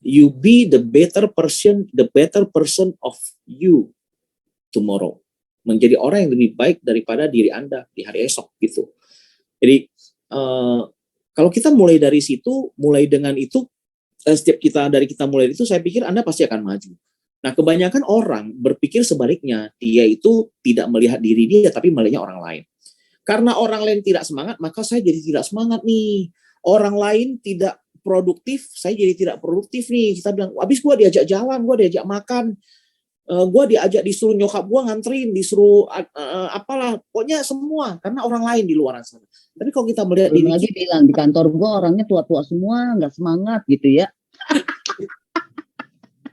You be the better person of you tomorrow. Menjadi orang yang lebih baik daripada diri Anda di hari esok gitu. Jadi kalau kita mulai dari situ, mulai dengan itu, setiap kita mulai itu, saya pikir Anda pasti akan maju. Nah, kebanyakan orang berpikir sebaliknya, dia itu tidak melihat diri dia, tapi melihatnya orang lain. Karena orang lain tidak semangat, maka saya jadi tidak semangat nih. Orang lain tidak produktif, saya jadi tidak produktif nih. Kita bilang, abis gue diajak jalan, gue diajak makan, gue diajak disuruh nyokap gue nganterin, disuruh apalah, pokoknya semua karena orang lain di luar sana. Tapi kalau kita melihat diri lagi bilang di kantor gue orangnya tua-tua semua, nggak semangat gitu ya.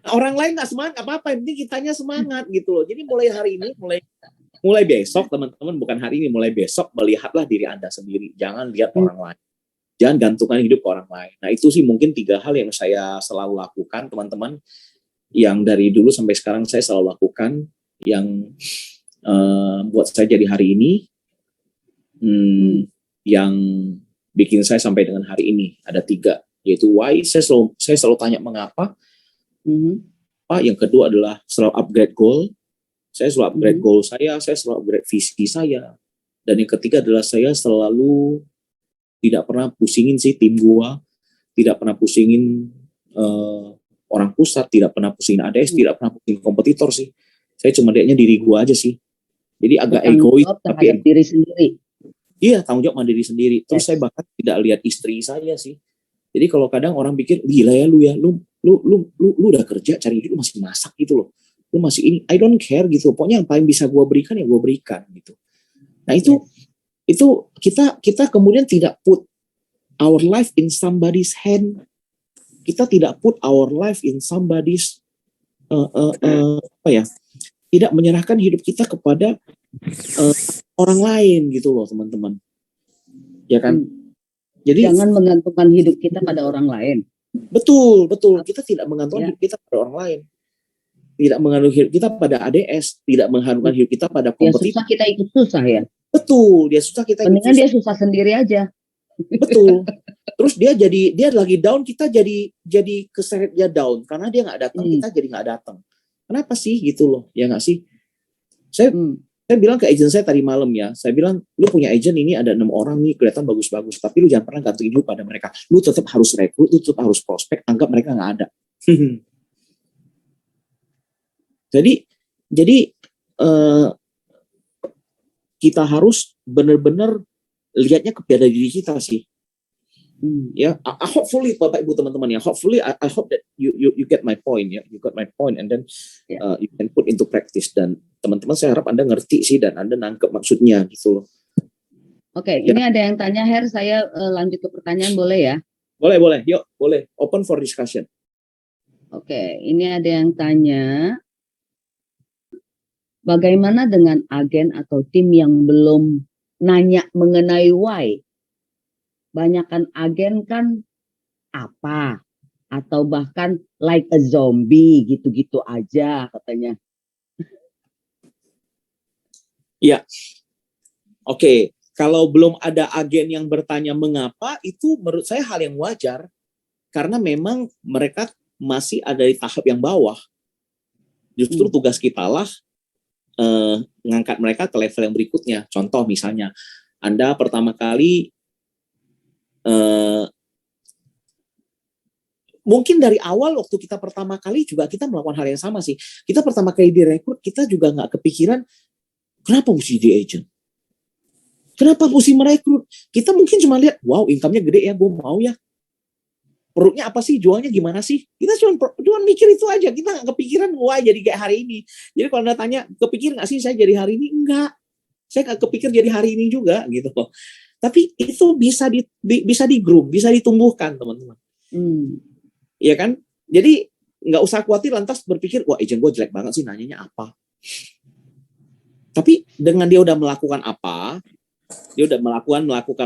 Orang lain nggak semangat, apa-apa, yang penting kitanya semangat gitu loh. Jadi mulai hari ini, mulai besok teman-teman, bukan hari ini, mulai besok melihatlah diri Anda sendiri, jangan lihat orang lain. Jangan gantungkan hidup ke orang lain. Nah itu sih mungkin 3 hal yang saya selalu lakukan teman-teman, yang dari dulu sampai sekarang saya selalu lakukan, yang buat saya jadi hari ini, yang bikin saya sampai dengan hari ini. Ada 3, yaitu why, saya selalu tanya mengapa. Yang kedua adalah selalu upgrade goal. Saya selalu upgrade goal saya selalu upgrade visi saya. Dan yang ketiga adalah saya selalu tidak pernah pusingin sih tim gua, tidak pernah pusingin orang pusat, tidak pernah pusingin ADS, tidak pernah pusingin kompetitor sih. Saya cuma lihatnya diri gua aja sih. Jadi agak egois, tapi diri sendiri. Iya, tanggung jawab sama diri sendiri. Terus saya bahkan tidak lihat istri saya sih. Jadi kalau kadang orang pikir, gila ya, lu udah kerja cari duit, lu masih masak gitu loh. Lu masih ini, I don't care gitu. Pokoknya yang paling bisa gua berikan ya gua berikan gitu. Nah itu kita kemudian tidak put our life in somebody's hand. Kita tidak put our life in somebody's tidak menyerahkan hidup kita kepada orang lain gitu loh teman-teman. Ya kan? Jadi jangan menggantungkan hidup kita pada orang lain. Betul. Kita tidak menggantungkan hidup kita pada orang lain. tidak mengandung hidup kita pada ADS, tidak mengandungkan hidup kita pada kompetitif. Dia susah, kita ikut susah ya. Betul, dia susah, kita ikut mendingan susah. Dia susah sendiri aja. Betul. Terus dia lagi down, kita jadi keseret dia down karena dia nggak datang, kita jadi nggak datang. Kenapa sih gitu loh? Ya nggak sih? Saya bilang ke agent saya tadi malam ya, saya bilang, lu punya agent ini ada 6 orang nih, kelihatan bagus-bagus, tapi lu jangan pernah gantungin hidup pada mereka. Lu tetap harus rekrut, lu tetap harus prospek, anggap mereka nggak ada. Jadi kita harus benar-benar lihatnya kepada diri kita sih. Ya, hopefully Bapak Ibu teman-teman ya, hopefully I hope that you get my point ya, you got my point and then you can put into practice, dan teman-teman saya harap Anda ngerti sih dan Anda nangkep maksudnya gitu loh. Oke, ini ada yang tanya, Her, saya lanjut ke pertanyaan boleh ya? Boleh, yuk boleh, open for discussion. Oke, ini ada yang tanya, bagaimana dengan agen atau tim yang belum nanya mengenai why? Banyakan agen kan apa, atau bahkan like a zombie gitu-gitu aja katanya. Ya, oke. Kalau belum ada agen yang bertanya mengapa, itu menurut saya hal yang wajar, karena memang mereka masih ada di tahap yang bawah. Justru tugas kita lah ngangkat mereka ke level yang berikutnya. Contoh misalnya, Anda pertama kali mungkin dari awal waktu kita pertama kali juga kita melakukan hal yang sama sih. Kita pertama kali direkrut, kita juga nggak kepikiran kenapa mesti di agent, kenapa mesti merekrut. Kita mungkin cuma lihat, wow income-nya gede ya, gue mau ya. Perutnya apa sih, jualnya gimana sih. Kita cuma mikir itu aja, kita nggak kepikiran wah jadi kayak hari ini. Jadi kalau Anda tanya, kepikir nggak sih saya jadi hari ini? Enggak, saya nggak kepikir jadi hari ini juga gitu. Tapi itu bisa di-groom, bisa ditumbuhkan teman-teman. Iya kan? Jadi nggak usah khawatir lantas berpikir, wah agent gue jelek banget sih, nanyanya apa. Tapi dengan dia udah melakukan apa, dia udah melakukan,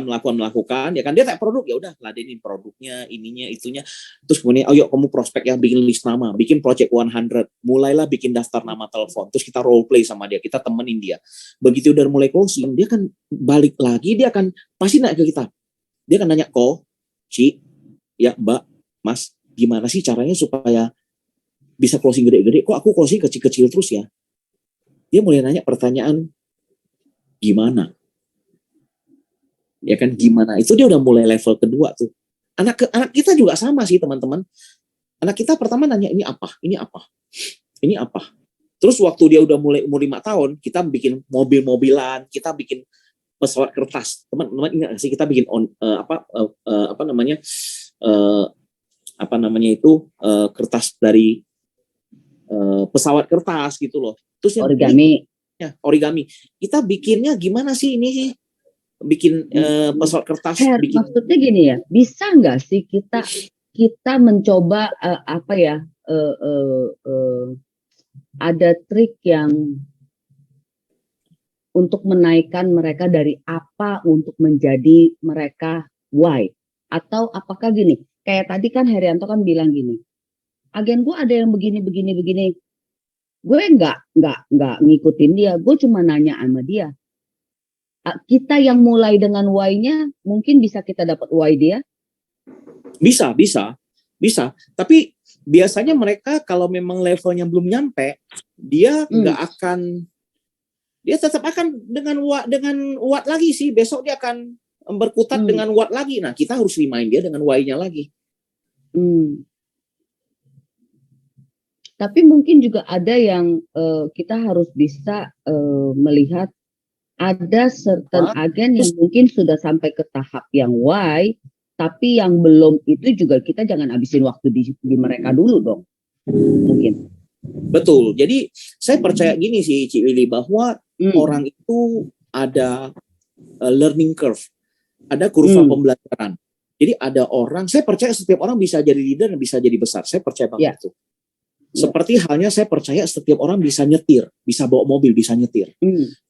ya kan, dia kayak produk, ya udah ladenin produknya, ininya, itunya. Terus kemudian, yuk kamu prospek ya, bikin list nama, bikin project 100, mulailah bikin daftar nama telepon, terus kita role play sama dia, kita temenin dia. Begitu udah mulai closing, dia kan balik lagi, dia akan pasti naik ke kita. Dia akan nanya, kok, Ci, ya Mbak, Mas, gimana sih caranya supaya bisa closing gede-gede? Kok aku closing kecil-kecil terus ya? Dia mulai nanya pertanyaan, gimana? Ya kan, gimana? Itu dia udah mulai level kedua tuh. Anak kita juga sama sih teman-teman. Anak kita pertama nanya ini apa. Terus waktu dia udah mulai umur 5 tahun, kita bikin mobil-mobilan, kita bikin pesawat kertas. Teman-teman ingat sih, kita bikin kertas dari pesawat kertas gitu loh. Terus origami. Kita bikinnya gimana sih ini sih? Bikin pesawat kertas. Maksudnya gini ya, bisa nggak sih kita mencoba ada trik yang untuk menaikkan mereka dari apa untuk menjadi mereka why? Atau apakah gini, kayak tadi kan Herianto kan bilang gini, agen gue ada yang begini, gue nggak ngikutin dia, gue cuma nanya sama dia. Kita yang mulai dengan why-nya, mungkin bisa kita dapat why dia? Bisa. Tapi biasanya mereka kalau memang levelnya belum nyampe, dia dia tetap akan dengan what lagi sih. Besok dia akan berkutat dengan what lagi. Nah, kita harus remind dia dengan why-nya lagi. Tapi mungkin juga ada yang kita harus bisa melihat, ada certain agen yang mungkin sudah sampai ke tahap yang why, tapi yang belum itu juga kita jangan habisin waktu di mereka dulu dong. Mungkin. Betul. Jadi saya percaya gini sih, Ci Lili, bahwa orang itu ada learning curve, ada kurva pembelajaran. Jadi ada orang, saya percaya setiap orang bisa jadi leader dan bisa jadi besar. Saya percaya banget itu. Seperti halnya saya percaya setiap orang bisa nyetir, bisa bawa mobil, bisa nyetir.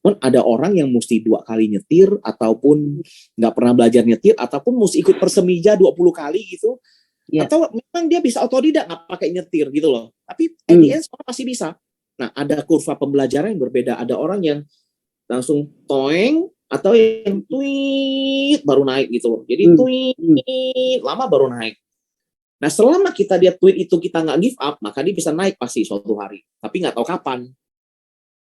Ada orang yang mesti 2 kali nyetir, ataupun nggak pernah belajar nyetir, ataupun mesti ikut persemija 20 kali gitu. Atau memang dia bisa otodidak nggak pakai nyetir gitu loh. Tapi at the end semua pasti bisa. Nah, ada kurva pembelajaran yang berbeda. Ada orang yang langsung toeng, atau yang tweet baru naik gitu loh. Jadi tweet lama baru naik. Nah, selama kita dia tweet itu kita nggak give up, maka dia bisa naik pasti suatu hari. Tapi nggak tahu kapan.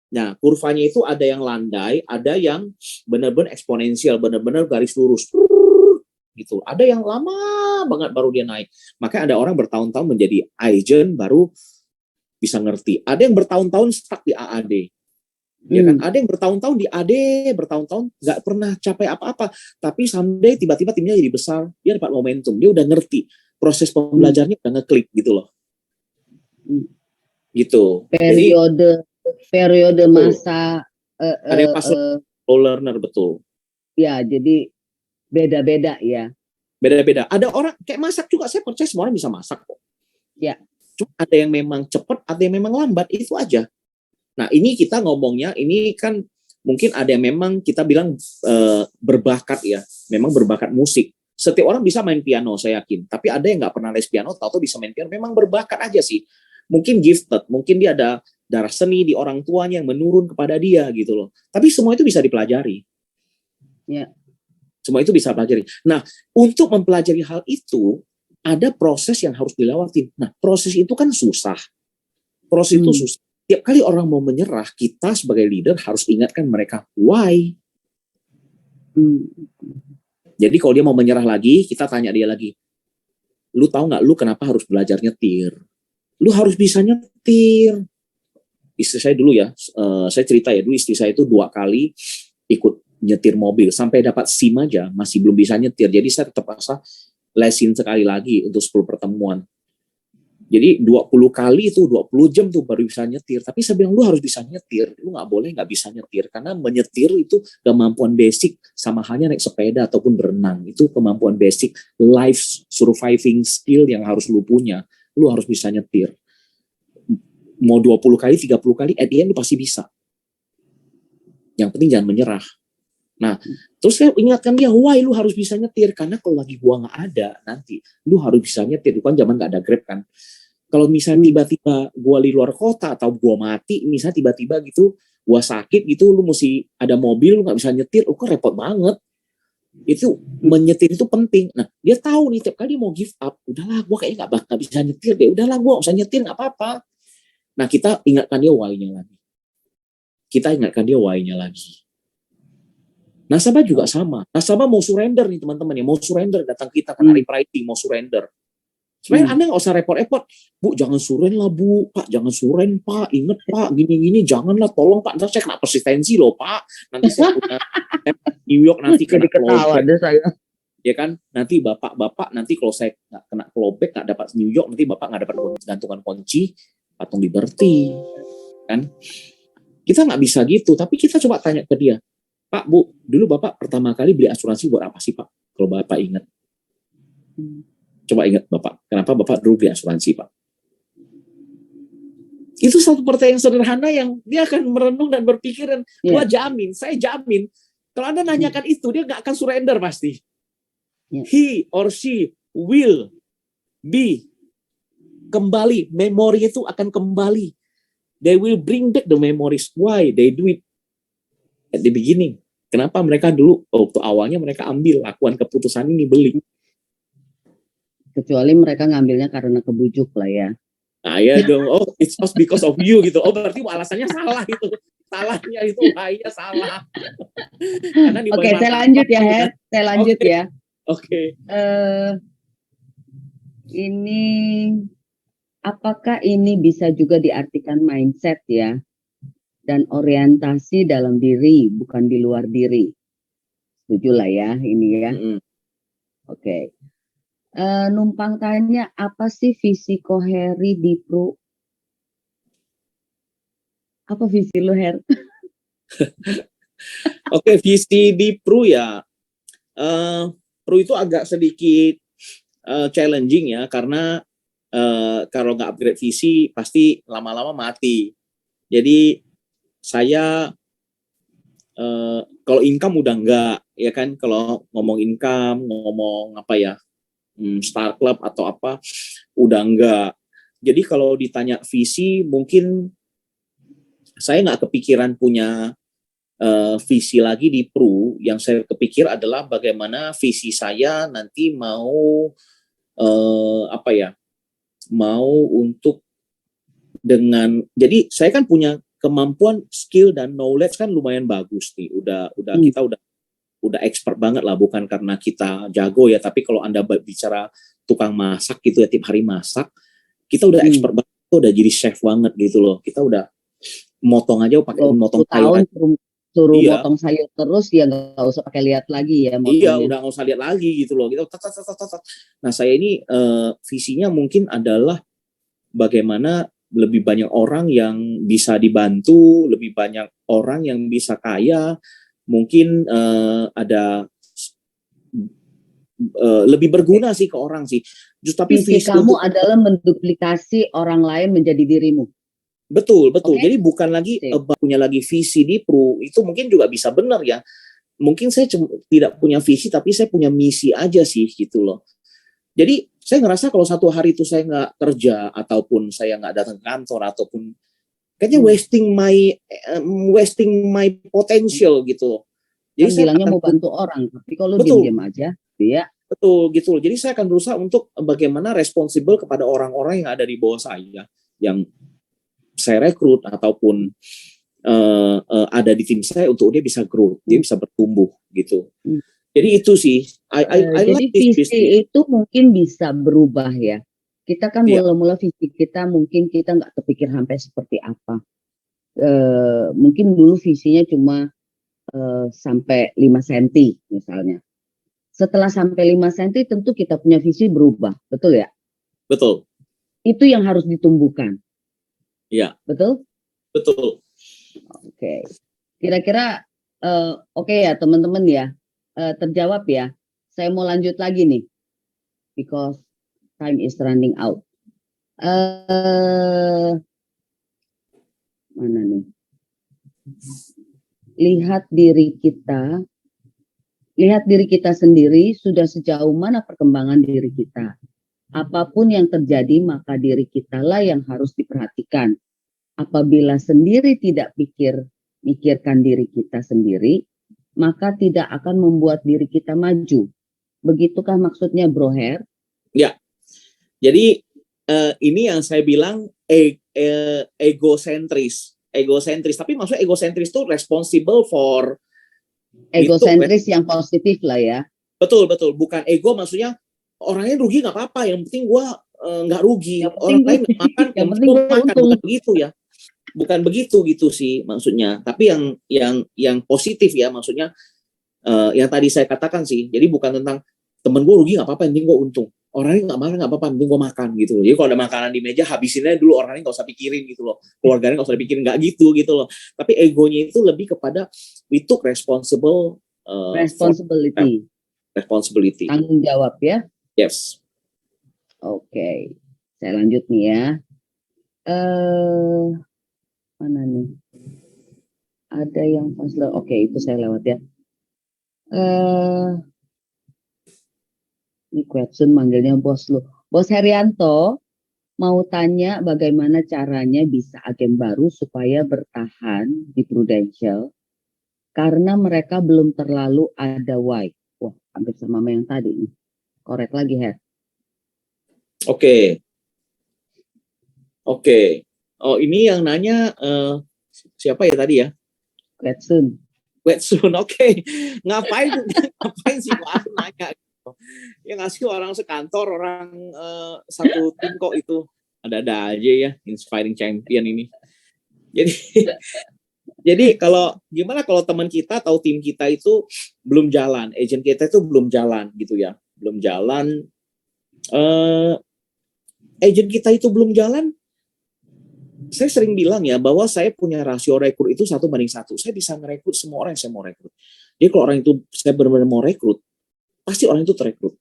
Nah, kurvanya itu ada yang landai, ada yang benar-benar eksponensial, benar-benar garis lurus. Gitu. Ada yang lama banget baru dia naik. Makanya ada orang bertahun-tahun menjadi agent baru bisa ngerti. Ada yang bertahun-tahun stuck di AAD. Ya kan? Ada yang bertahun-tahun di AD, bertahun-tahun nggak pernah capai apa-apa. Tapi someday tiba-tiba timnya jadi besar, dia dapat momentum, dia udah ngerti. Proses pembelajarnya udah ngeklik gitu loh. Gitu. Periode masa ada yang pas slow learner, betul. Ya, jadi beda-beda ya. Beda-beda. Ada orang kayak masak juga, saya percaya semua orang bisa masak kok. Ya. Cuma ada yang memang cepat, ada yang memang lambat, itu aja. Nah, ini kita ngomongnya, ini kan mungkin ada yang memang kita bilang berbakat ya, memang berbakat musik. Setiap orang bisa main piano, saya yakin. Tapi ada yang nggak pernah les piano, tahu-tahu bisa main piano, memang berbakat aja sih. Mungkin gifted, mungkin dia ada darah seni di orang tuanya yang menurun kepada dia gitu loh. Tapi semua itu bisa dipelajari. Ya. Semua itu bisa pelajari. Nah, untuk mempelajari hal itu, ada proses yang harus dilewati. Nah, proses itu kan susah. Proses itu susah. Tiap kali orang mau menyerah, kita sebagai leader harus ingatkan mereka, why? Jadi kalau dia mau menyerah lagi, kita tanya dia lagi, lu tahu nggak lu kenapa harus belajar nyetir? Lu harus bisa nyetir. Istri saya dulu ya, saya cerita ya, dulu istri saya itu 2 kali ikut nyetir mobil, sampai dapat SIM aja masih belum bisa nyetir. Jadi saya terpaksa lesin sekali lagi untuk 10 pertemuan. Jadi 20 kali itu 20 jam tuh baru bisa nyetir. Tapi saya bilang lu harus bisa nyetir, lu nggak boleh nggak bisa nyetir, karena menyetir itu kemampuan basic, sama halnya naik sepeda ataupun berenang. Itu kemampuan basic life surviving skill yang harus lu punya. Lu harus bisa nyetir. Mau 20 kali, 30 kali, at the end lu pasti bisa. Yang penting jangan menyerah. Nah, terus saya ingatkan dia, why lu harus bisa nyetir? Karena kalau lagi gua nggak ada, nanti lu harus bisa nyetir. Itu kan zaman nggak ada Grab kan. Kalau misalnya tiba-tiba gua di luar kota atau gua mati, misalnya tiba-tiba gitu, gua sakit gitu, lu mesti ada mobil, lu nggak bisa nyetir, kan repot banget. Itu menyetir itu penting. Nah, dia tahu nih tiap kali dia mau give up, udahlah gua kayaknya nggak bisa nyetir deh, udahlah gua nggak bisa nyetir, nggak apa-apa. Nah, kita ingatkan dia why-nya lagi. Nasabah juga sama. Nasabah mau surrender nih teman-teman ya, mau surrender datang kita kan hari pricing mau surrender. Sebenarnya Anda nggak usah repot-repot, Bu, jangan suren lah Bu, Pak, jangan suren Pak, inget Pak, gini-gini, janganlah, tolong Pak, nanti saya kena persistensi loh Pak, nanti saya punya New York nanti kena clawback, ya kan, nanti bapak nanti kalau saya nggak kena clawback, nggak dapat New York, nanti bapak nggak dapat gantungan kunci patung Liberty, kan? Kita nggak bisa gitu, tapi kita coba tanya ke dia, Pak, Bu, dulu Bapak pertama kali beli asuransi buat apa sih, Pak? Kalau Bapak ingat. Coba ingat Bapak, kenapa Bapak dulu beli asuransi, Pak? Itu satu pertanyaan sederhana yang dia akan merenung dan berpikir, dan saya jamin, kalau Anda nanyakan itu, dia nggak akan surrender pasti. He or she will be kembali, memori itu akan kembali. They will bring back the memories. Why they do it at the beginning? Kenapa mereka dulu waktu awalnya mereka lakukan keputusan ini beli? Kecuali mereka ngambilnya karena kebujuk lah ya. Nah ya dong, it's just because of you gitu. Berarti alasannya salah itu. Salahnya itu iya salah. Oke, saya lanjut ya, Her. Saya lanjut ya. Oke. Ini apakah ini bisa juga diartikan mindset ya? Dan orientasi dalam diri, bukan di luar diri. Setuju lah ya ini ya. Oke. Numpang tanya, apa sih visi Koheri di Pru? Apa visi lo, Her? Oke, visi di Pru ya. Pru itu agak sedikit challenging ya, karena kalau nggak upgrade visi pasti lama-lama mati. Jadi saya kalau income udah enggak, ya kan, kalau ngomong income, ngomong apa ya, Star Club atau apa, udah enggak. Jadi kalau ditanya visi, mungkin saya nggak kepikiran punya visi lagi di Pru. Yang saya kepikir adalah bagaimana visi saya nanti mau mau untuk jadi saya kan punya kemampuan, skill dan knowledge kan lumayan bagus nih. Kita udah expert banget lah, bukan karena kita jago ya, tapi kalau Anda bicara tukang masak gitu ya, tiap hari masak, kita udah expert banget, kita udah jadi chef banget gitu loh. Kita udah motong aja pakai motong sayur. Suruh motong sayur terus ya, nggak usah pakai lihat lagi ya motongnya. Iya, udah nggak usah lihat lagi gitu loh. Kita Nah, saya ini visinya mungkin adalah bagaimana lebih banyak orang yang bisa dibantu, lebih banyak orang yang bisa kaya, mungkin ada lebih berguna sih ke orang sih. Tapi visi kamu adalah menduplikasi orang lain menjadi dirimu. Betul. Okay. Jadi bukan lagi punya lagi visi di Pru, itu mungkin juga bisa benar ya. Mungkin saya tidak punya visi, tapi saya punya misi aja sih gitu loh. Jadi saya ngerasa kalau satu hari itu saya nggak kerja, ataupun saya nggak datang ke kantor, ataupun kayaknya wasting my potential gitu. Jadi saya bilangnya mau bantu orang, tapi kalau diam-diam aja, dia. Betul gitu. Jadi saya akan berusaha untuk bagaimana responsibel kepada orang-orang yang ada di bawah saya, yang saya rekrut ataupun ada di tim saya, untuk dia bisa grow, dia bisa bertumbuh gitu. Jadi itu sih. Jadi like visi itu mungkin bisa berubah ya. Kita kan mula-mula visi kita mungkin kita nggak kepikir sampai seperti apa. Mungkin dulu visinya cuma sampai 5 cm misalnya. Setelah sampai 5 cm tentu kita punya visi berubah, betul ya? Betul. Itu yang harus ditumbuhkan. Iya. Betul? Betul. Oke. Kira-kira oke ya teman-teman ya. Terjawab ya. Saya mau lanjut lagi nih. Because time is running out. Mana nih? Lihat diri kita sendiri sudah sejauh mana perkembangan diri kita. Apapun yang terjadi, maka diri kita lah yang harus diperhatikan. Apabila sendiri tidak mikirkan diri kita sendiri, maka tidak akan membuat diri kita maju. Begitukah maksudnya, Bro Her? Ya. Jadi ini yang saya bilang egosentris. Tapi maksudnya egosentris itu responsible for egosentris yang positif lah ya. Betul. Bukan ego maksudnya orangnya rugi nggak apa-apa, yang penting gua nggak rugi. Orang lain nggak makan, yang penting gua makan. Bukan begitu ya. Bukan begitu gitu sih maksudnya. Tapi yang positif ya, maksudnya yang tadi saya katakan sih. Jadi bukan tentang temen gue rugi nggak apa-apa, yang penting gue untung. Orangnya nggak makan nggak apa-apa, yang penting gue makan gitu. Jadi kalau ada makanan di meja, habisinnya dulu, orangnya nggak usah pikirin gitu loh. Keluarganya nggak usah dipikirin, nggak gitu loh. Tapi egonya itu lebih kepada we took responsibility. Tanggung jawab ya. Yes. Oke. Saya lanjut nih ya. Mana nih? Ada yang pas. Oke, itu saya lewat ya. Ini question manggilnya bos lu. Bos Herianto mau tanya bagaimana caranya bisa agen baru supaya bertahan di Prudential karena mereka belum terlalu ada why. Wah, hampir sama yang tadi nih. Korek lagi, Her. Oke. Oh, ini yang nanya siapa ya tadi ya? Kwetsun. Oke. Ngapain sih Pak nanya? Ya ngasih orang sekantor, orang satu tim kok itu. Ada-ada aja ya, inspiring champion ini. Jadi gimana kalau teman kita atau tim kita itu belum jalan, agent kita itu belum jalan gitu ya, belum jalan, agent kita itu belum jalan. Saya sering bilang ya bahwa saya punya rasio rekrut itu 1:1. Saya bisa merekrut semua orang yang saya mau rekrut. Jadi kalau orang itu saya benar-benar mau rekrut, pasti orang itu terekrut.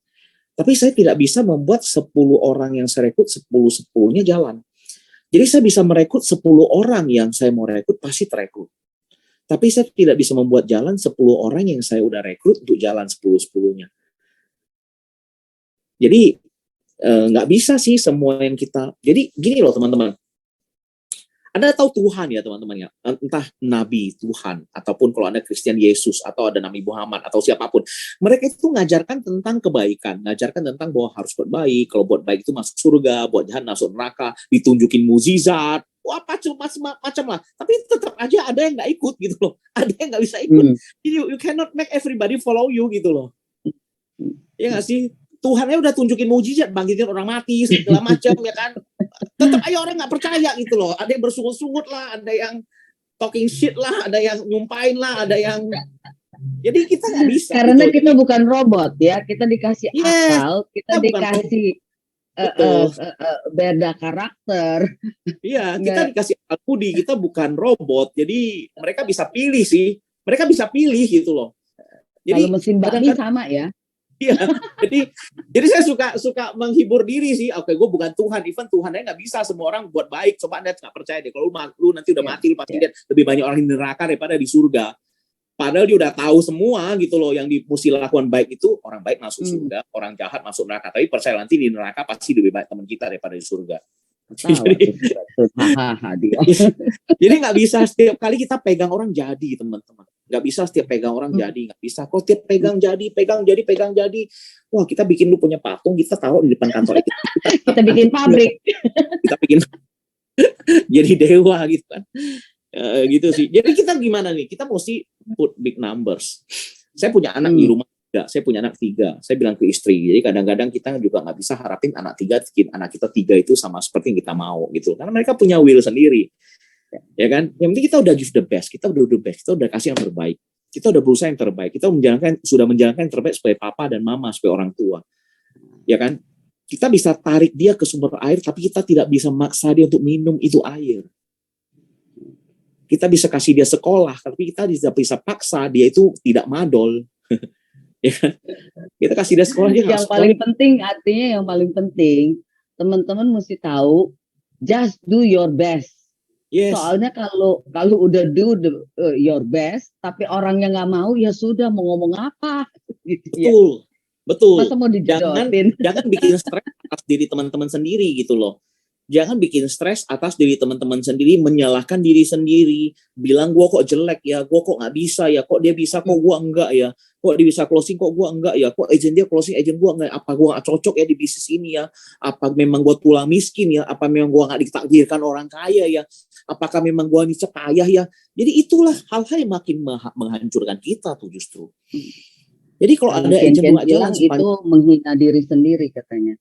Tapi saya tidak bisa membuat 10 orang yang saya rekrut 10-10-nya jalan. Jadi saya bisa merekrut 10 orang yang saya mau rekrut pasti terekrut. Tapi saya tidak bisa membuat jalan 10 orang yang saya udah rekrut untuk jalan 10-10-nya. Jadi nggak bisa sih semua yang kita. Jadi gini loh teman-teman. Anda tahu Tuhan ya teman-teman ya, entah Nabi Tuhan, ataupun kalau Anda Kristen Yesus, atau ada Nabi Muhammad, atau siapapun. Mereka itu mengajarkan tentang kebaikan, mengajarkan tentang bahwa harus buat baik, kalau buat baik itu masuk surga, buat jahat masuk neraka, ditunjukin mukjizat, wah macam lah. Tapi tetap aja ada yang nggak ikut gitu loh, ada yang nggak bisa ikut. You cannot make everybody follow you gitu loh. Ya nggak sih? Tuhannya udah tunjukin mukjizat, bangkitin orang mati, segala macam ya kan. Tetap aja orang nggak percaya gitu loh. Ada yang bersungut-sungut lah, ada yang talking shit lah, ada yang nyumpain lah, ada yang. Jadi kita nggak bisa. Karena gitu. Kita bukan robot ya, kita dikasih akal, kita dikasih beda karakter. Iya, kita dikasih akal budi, kita bukan robot. Jadi mereka bisa pilih sih, mereka bisa pilih gitu loh. Jadi kalau mesin babi sama ya. Iya, jadi saya suka menghibur diri sih. Oke, gue bukan Tuhan, even Tuhannya nggak bisa semua orang buat baik. Coba Anda nggak percaya deh, kalau lu nanti udah mati, lu pasti lihat lebih banyak orang di neraka daripada di surga. Padahal dia udah tahu semua gitu loh, yang mesti lakukan baik itu orang baik masuk surga, orang jahat masuk neraka. Tapi percaya nanti di neraka pasti lebih baik teman kita daripada di surga. Jadi nggak bisa setiap kali kita pegang orang jadi teman-teman. Nggak bisa setiap pegang orang jadi, nggak bisa. Kalau tiap pegang jadi, wah kita bikin lu punya patung, kita taruh di depan kantor kita bikin pabrik, kita bikin jadi dewa gitu kan, gitu sih. Jadi kita gimana nih? Kita mesti put big numbers. Saya punya anak di rumah, saya punya anak 3. Saya bilang ke istri, jadi kadang-kadang kita juga nggak bisa harapin anak kita 3 itu sama seperti yang kita mau gitu, karena mereka punya will sendiri. Ya kan, yang penting kita udah give the best, kita udah kasih yang terbaik, kita udah berusaha yang terbaik, kita sudah menjalankan yang terbaik sebagai papa dan mama, sebagai orang tua, ya kan. Kita bisa tarik dia ke sumber air, tapi kita tidak bisa maksa dia untuk minum itu air. Kita bisa kasih dia sekolah, tapi kita tidak bisa paksa dia itu tidak madol. Ya kan? Kita kasih dia sekolah, dia yang paling penting, artinya yang paling penting teman-teman mesti tahu, just do your best. Yes. Soalnya kalau udah do your best, tapi orangnya nggak mau, ya sudah mau ngomong apa? Gitu, betul. Masa mau jangan bikin stres atas diri teman-teman sendiri gitu loh. Jangan bikin stres atas diri teman-teman sendiri, menyalahkan diri sendiri, bilang gue kok jelek ya, gue kok nggak bisa ya, kok dia bisa kok gue enggak ya, kok dia bisa closing kok gue enggak ya, kok agent dia closing agent gue enggak, apa gue nggak cocok ya di bisnis ini ya, apa memang gue tulang miskin ya, apa memang gue nggak ditakdirkan orang kaya ya, apakah memang gue nicep payah ya. Jadi itulah hal-hal yang makin menghancurkan kita tuh justru. Jadi kalau ada agent nggak jelas itu menghina diri sendiri katanya.